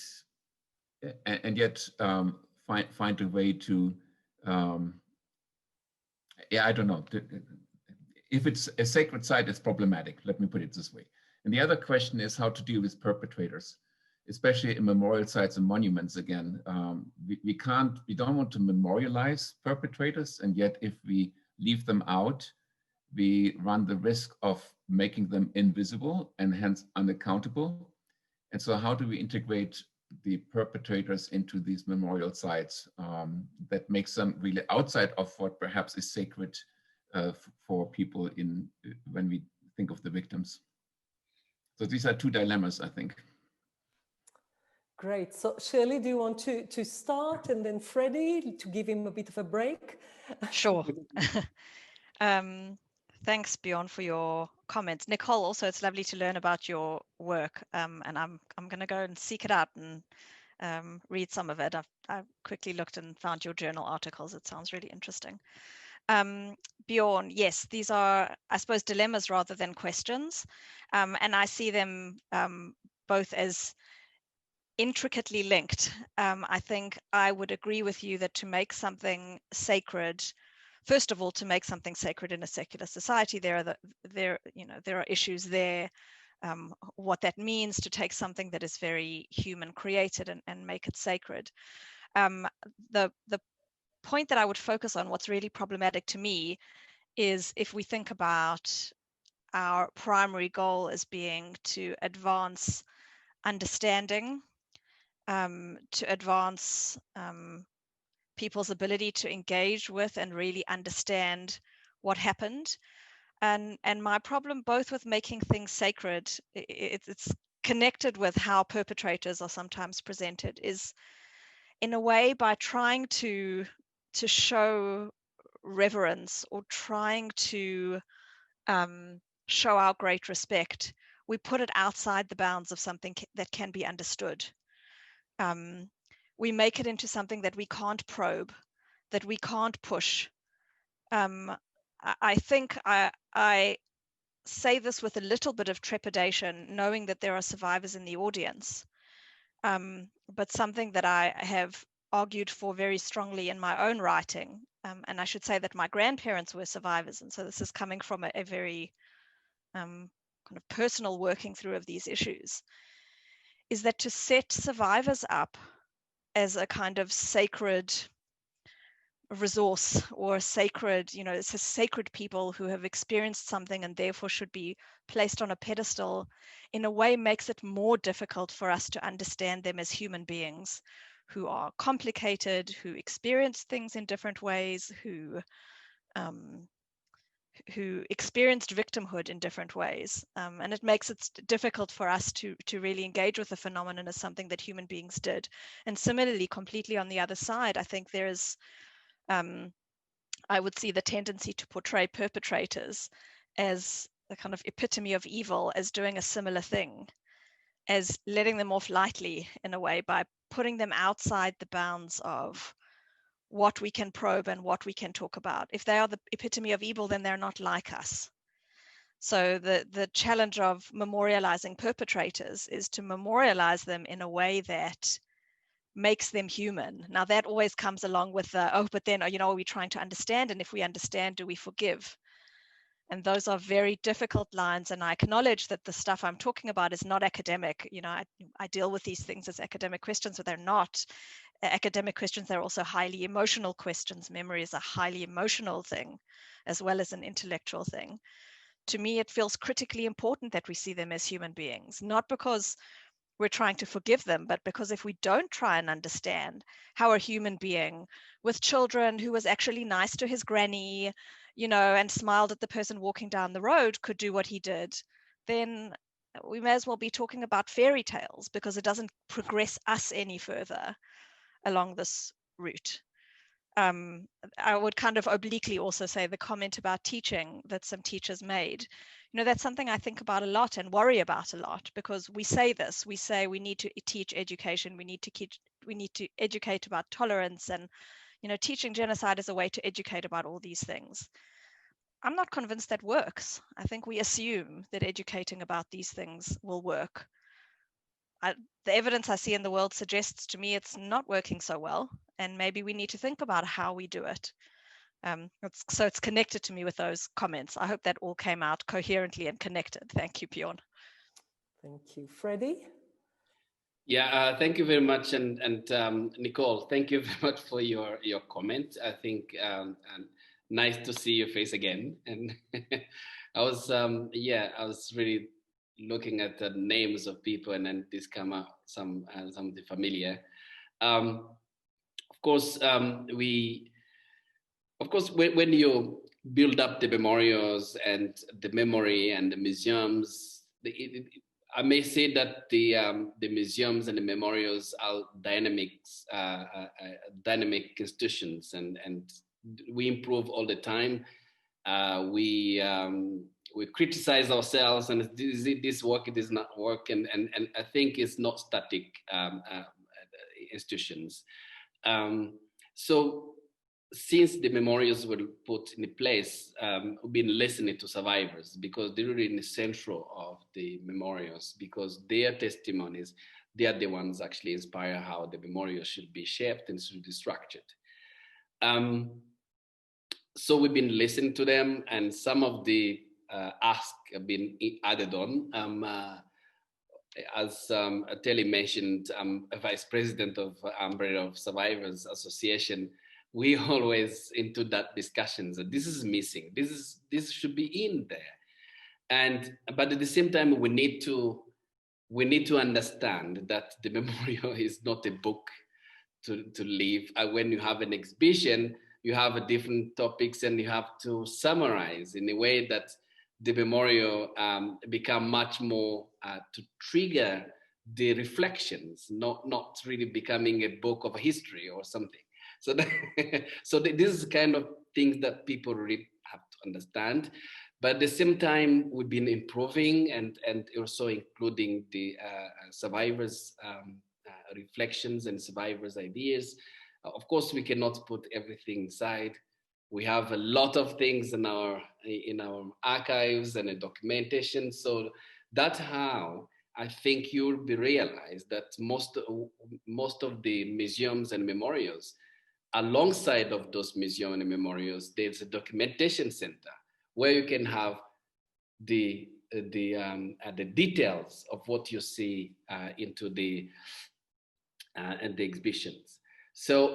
L: find a way to, yeah, I don't know. If it's a sacred site, it's problematic. Let me put it this way. And the other question is how to deal with perpetrators, especially in memorial sites and monuments. Again, we don't want to memorialize perpetrators, and yet if we leave them out, we run the risk of making them invisible and hence unaccountable. And so how do we integrate the perpetrators into these memorial sites that makes them really outside of what perhaps is sacred for people when we think of the victims? So these are two dilemmas, I think.
A: Great. So Shirley, do you want to start, and then Freddy to give him a bit of a break?
B: Sure. Thanks, Bjorn, for your comments. Nicole, also, it's lovely to learn about your work, and I'm going to go and seek it out and read some of it. I quickly looked and found your journal articles. It sounds really interesting. Bjorn, yes, these are, I suppose, dilemmas rather than questions, and I see them both as intricately linked. I think I would agree with you that to make something sacred, first of all, to make something sacred in a secular society, there are issues there. What that means to take something that is very human created and make it sacred. The point that I would focus on, what's really problematic to me, is if we think about our primary goal as being to advance understanding, to advance people's ability to engage with and really understand what happened. And my problem, both with making things sacred, it's connected with how perpetrators are sometimes presented, is in a way by trying to show reverence or trying to show our great respect, we put it outside the bounds of something that can be understood. We make it into something that we can't probe, that we can't push. I think I say this with a little bit of trepidation, knowing that there are survivors in the audience, but something that I have argued for very strongly in my own writing. And I should say that my grandparents were survivors, and so this is coming from a very kind of personal working through of these issues, is that to set survivors up as a kind of sacred resource or sacred, it's a sacred people who have experienced something and therefore should be placed on a pedestal, in a way makes it more difficult for us to understand them as human beings who are complicated, who experience things in different ways, who experienced victimhood in different ways. And it makes it difficult for us to really engage with the phenomenon as something that human beings did. And similarly, completely on the other side, I think there is, I would see the tendency to portray perpetrators as the kind of epitome of evil, as doing a similar thing. as letting them off lightly in a way by putting them outside the bounds of what we can probe and what we can talk about. If they are the epitome of evil, then they're not like us. So the challenge of memorializing perpetrators is to memorialize them in a way that makes them human. Now that always comes along with the, oh, but then, you know, are we trying to understand? And if we understand, do we forgive? And those are very difficult lines. And I acknowledge that the stuff I'm talking about is not academic. You know, I deal with these things as academic questions, but they're not academic questions. They're also highly emotional questions. Memory is a highly emotional thing, as well as an intellectual thing. To me, it feels critically important that we see them as human beings, not because we're trying to forgive them, but because if we don't try and understand how a human being with children who was actually nice to his granny, you know, and smiled at the person walking down the road could do what he did, then we may as well be talking about fairy tales, because it doesn't progress us any further along this route. I would kind of obliquely also say the comment about teaching that some teachers made, you know, that's something I think about a lot and worry about a lot, because we say this, we say we need to teach education, we need to educate about tolerance, and, you know, teaching genocide is a way to educate about all these things. I'm not convinced that works. I think we assume that educating about these things will work. The evidence I see in the world suggests to me it's not working so well, and maybe we need to think about how we do it. So it's connected to me with those comments. I hope that all came out coherently and connected. Thank you, Bjorn.
A: Thank you. Freddy?
C: Yeah, thank you very much. And Nicole, thank you very much for your comment. I think nice to see your face again. And I was really looking at the names of people, and then this come up some of the familiar. Of course, when you build up the memorials and the memory and the museums, I may say that the museums and the memorials are dynamic institutions, and we improve all the time. We criticize ourselves, and this work, it is not work, and I think it's not static institutions. So since the memorials were put in place, we've been listening to survivors, because they're really in the central of the memorials, because their testimonies, they are the ones actually inspire how the memorials should be shaped and should be structured. So we've been listening to them, and some of the asks have been added on. As Telly mentioned, I'm a vice president of Umbrella of Survivors Association. We always into that discussions, and this is missing. This should be in there, but at the same time, we need to understand that the memorial is not a book to live. When you have an exhibition, you have different topics, and you have to summarize in a way that the memorial become much more to trigger the reflections, not really becoming a book of history or something. So this is kind of things that people really have to understand. But at the same time, we've been improving and also including the survivors' reflections and survivors' ideas. Of course, we cannot put everything inside. We have a lot of things in our archives and in documentation. So that's how I think you'll be realized that most of the museums and memorials, alongside of those museums and memorials, there's a documentation center where you can have the details of what you see into the exhibitions. So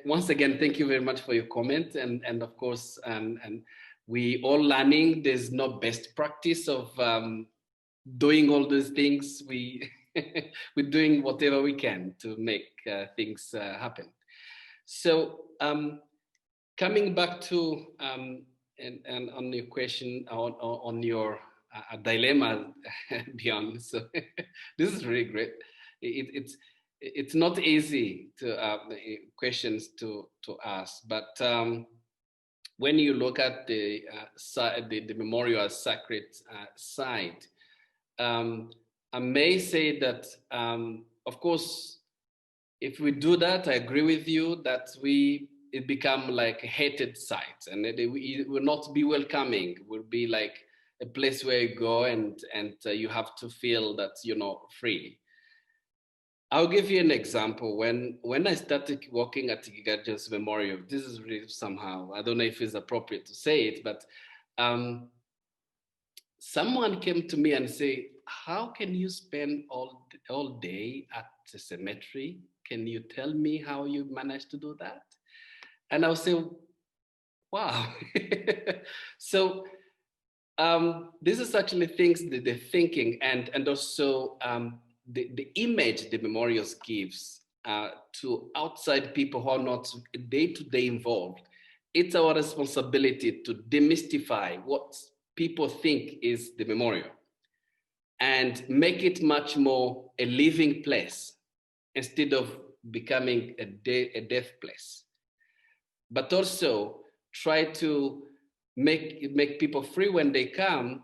C: once again, thank you very much for your comment, and of course, and we all learning. There's no best practice of doing all these things. We're doing whatever we can to make things happen. So coming back to and on your question on your dilemma, Bjorn. So this is really great. It's not easy to questions to ask, but when you look at the memorial as sacred site, I may say that, of course, if we do that, I agree with you that it become like a hated site, and it will not be welcoming. It will be like a place where you go and you have to feel that you're not free. I'll give you an example. When I started working at Gilbert's Memorial, this is really somehow, I don't know if it's appropriate to say it, but someone came to me and say, how can you spend all day at the cemetery? Can you tell me how you managed to do that? And I'll say, wow. So this is actually things that they're thinking, and also the image the memorials gives to outside people who are not day-to-day involved. It's our responsibility to demystify what people think is the memorial and make it much more a living place instead of becoming a death place. But also try to make people free when they come,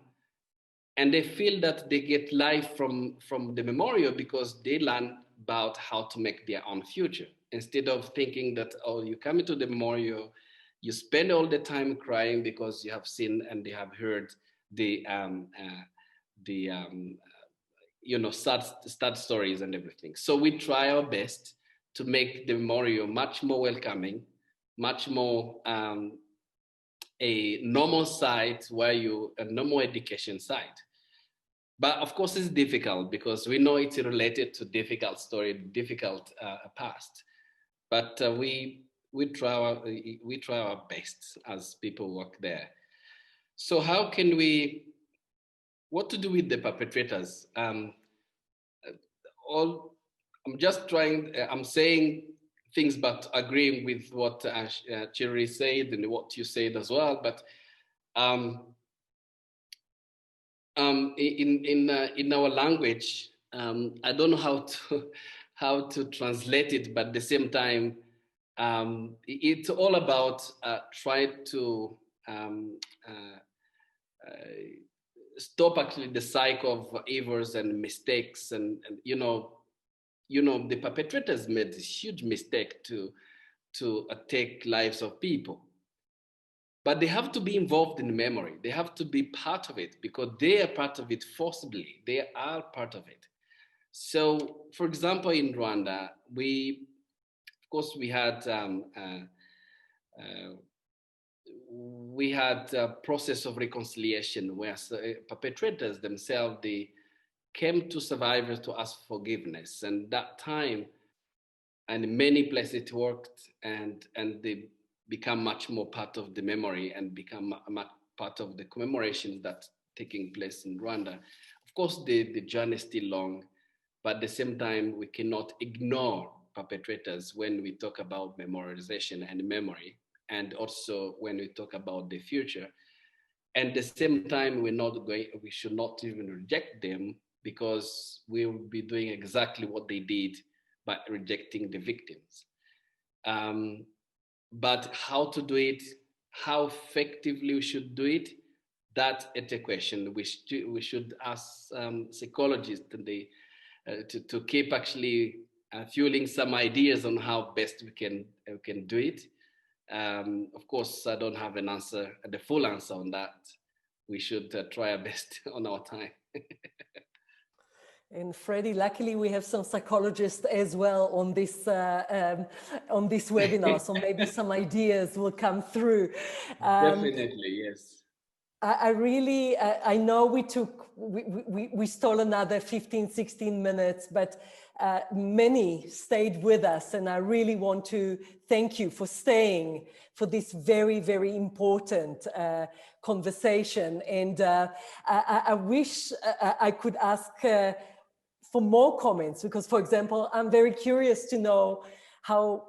C: and they feel that they get life from the memorial because they learn about how to make their own future, instead of thinking that, oh, you come into the memorial, you spend all the time crying because you have seen and they have heard the sad stories and everything. So we try our best to make the memorial much more welcoming, much more a normal site where a normal education site. But of course it's difficult because we know it's related to difficult story, difficult past. But we try our best as people work there. So how can what to do with the perpetrators? I'm saying things, but agreeing with what Shirli said and what you said as well. But in our language, I don't know how to translate it, but at the same time, it's all about trying to stop actually the cycle of evils and mistakes, and the perpetrators made this huge mistake to take lives of people. But they have to be involved in memory. They have to be part of it because they are part of it forcibly. They are part of it. So, for example, in Rwanda, we had a process of reconciliation where perpetrators themselves, they came to survivors to ask forgiveness. And that time, and in many places it worked, and they become much more part of the memory and become part of the commemorations that's taking place in Rwanda. Of course, the journey is still long, but at the same time, we cannot ignore perpetrators when we talk about memorialization and memory, and also when we talk about the future. And at the same time, we should not even reject them, because we will be doing exactly what they did by rejecting the victims. But how to do it, how effectively we should do it, that's a question we should ask psychologists to keep actually fueling some ideas on how best we can do it. Of course, I don't have the full answer on that. We should try our best on our time.
A: And Freddy, luckily we have some psychologists as well on this webinar, so maybe some ideas will come through.
C: Definitely, yes.
A: I know we stole another 15, 16 minutes, but many stayed with us, and I really want to thank you for staying for this very, very important conversation. And I wish I could ask for more comments, because, for example, I'm very curious to know how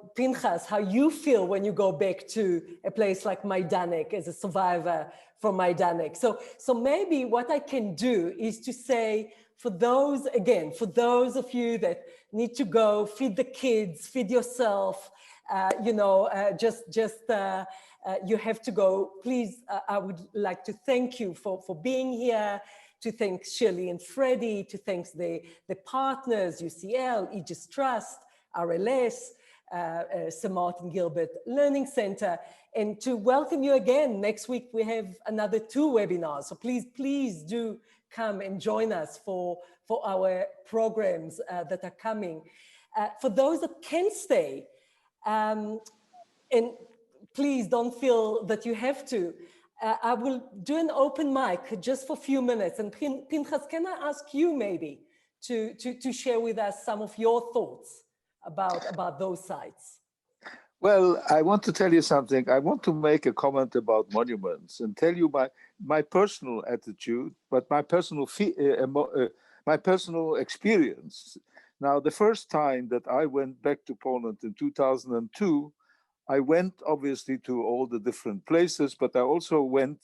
A: you feel when you go back to a place like Majdanek as a survivor from Majdanek. So maybe what I can do is to say, for those of you that need to go, feed the kids, feed yourself, you have to go. Please, I would like to thank you for being here, to thank Shirli and Freddy, to thank the partners, UCL, Aegis Trust, RLS, Sir Martin Gilbert Learning Center, and to welcome you again. Next week, we have another 2 webinars. So please do come and join us for our programs that are coming. For those that can stay, and please don't feel that you have to, I will do an open mic just for a few minutes. And Pinchas, can I ask you maybe to share with us some of your thoughts about those sites?
M: Well, I want to tell you something. I want to make a comment about monuments and tell you my personal attitude, but my personal experience. Now, the first time that I went back to Poland in 2002, I went obviously to all the different places, but I also went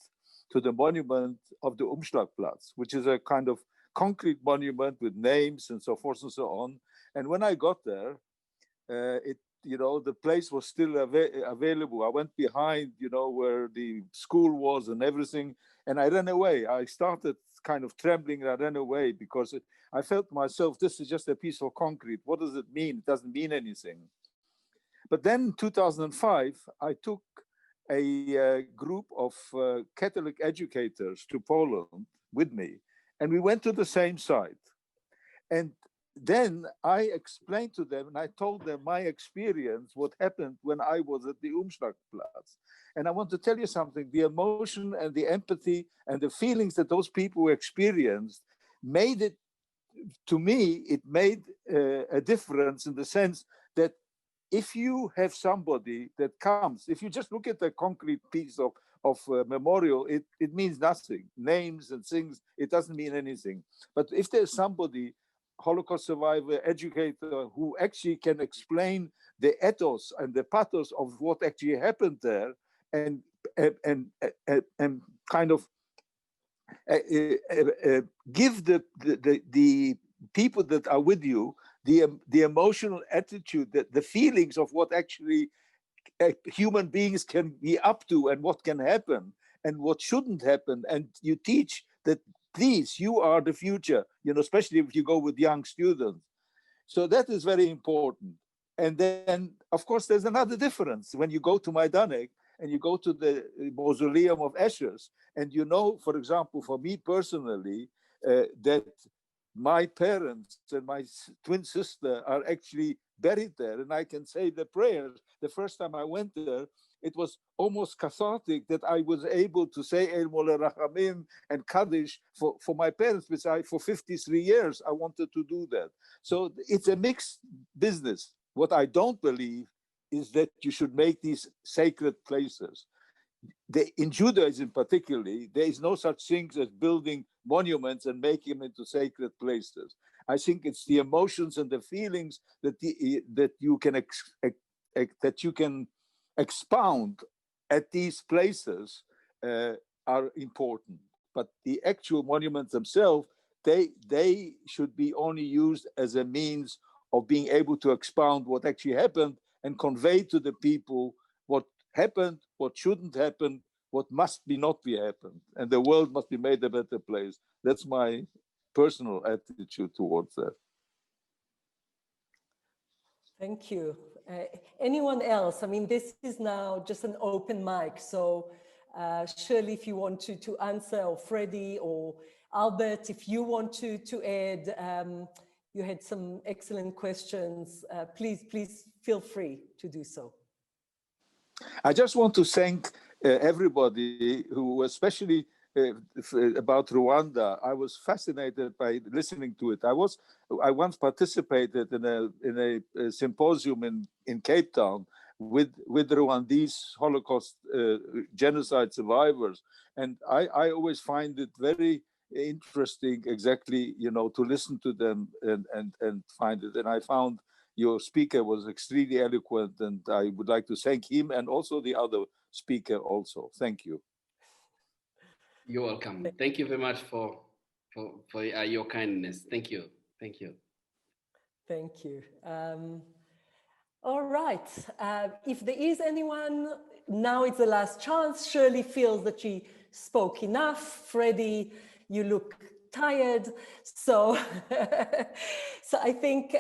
M: to the monument of the Umschlagplatz, which is a kind of concrete monument with names and so forth and so on. And when I got there, the place was still available. I went behind, where the school was and everything, and I ran away. I started kind of trembling and I ran away because I felt myself, this is just a piece of concrete. What does it mean? It doesn't mean anything. But then in 2005, I took a group of Catholic educators to Poland with me, and we went to the same site. And then I explained to them and I told them my experience, what happened when I was at the Umschlagplatz. And I want to tell you something, the emotion and the empathy and the feelings that those people experienced made it, to me, it made a difference in the sense that if you have somebody that comes, if you just look at a concrete piece of memorial, it means nothing. Names and things, it doesn't mean anything. But if there's somebody, Holocaust survivor, educator, who actually can explain the ethos and the pathos of what actually happened there, and kind of give the people that are with you the emotional attitude, the feelings of what actually human beings can be up to and what can happen and what shouldn't happen, and you teach that. Please, you are the future, especially if you go with young students. So that is very important. And then, of course, there's another difference. When you go to Majdanek and you go to the mausoleum of ashes, and for example, for me personally, that my parents and my twin sister are actually buried there, and I can say the prayers. The first time I went there, it was almost cathartic that I was able to say El Mole Rachamim and Kaddish for my parents, which for 53 years, I wanted to do that. So it's a mixed business. What I don't believe is that you should make these sacred places. In Judaism particularly, there is no such thing as building monuments and making them into sacred places. I think it's the emotions and the feelings that you can expound at these places are important. But the actual monuments themselves, they should be only used as a means of being able to expound what actually happened and convey to the people what happened, what shouldn't happen, what must not be happened, and the world must be made a better place. That's my personal attitude towards that.
A: Thank you. Anyone else? I mean, this is now just an open mic. So Shirli, if you want to answer, or Freddy or Albert, if you want to add, you had some excellent questions. Please feel free to do so.
M: I just want to thank everybody who, especially about Rwanda, I was fascinated by listening to it. I once participated in a symposium in Cape Town with Rwandese Holocaust genocide survivors, and I always find it very interesting, exactly, to listen to them and find it. And I found your speaker was extremely eloquent, and I would like to thank him and also the other speaker also. Thank you.
C: You're welcome. Thank you very much for your kindness. Thank you. Thank you.
A: Thank you. All right. If there is anyone now it's the last chance. Shirli feels that she spoke enough. Freddy, you look tired. So, so I think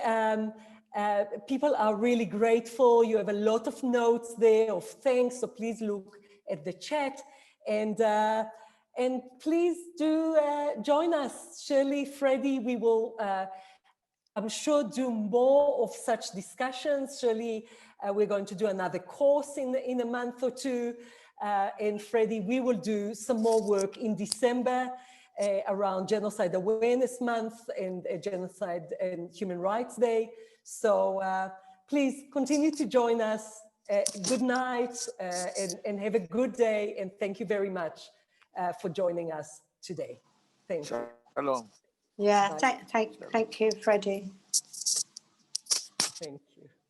A: people are really grateful. You have a lot of notes there of thanks. So please look at the chat, and please do join us. Shirli, Freddy, we will, I'm sure, do more of such discussions. Shirli, we're going to do another course in a month or two. And Freddy, we will do some more work in December around Genocide Awareness Month and Genocide and Human Rights Day. So please continue to join us. Good night and have a good day. And thank you very much for joining us today. Thank you.
M: Shalom.
N: Yeah, thank you, Freddy.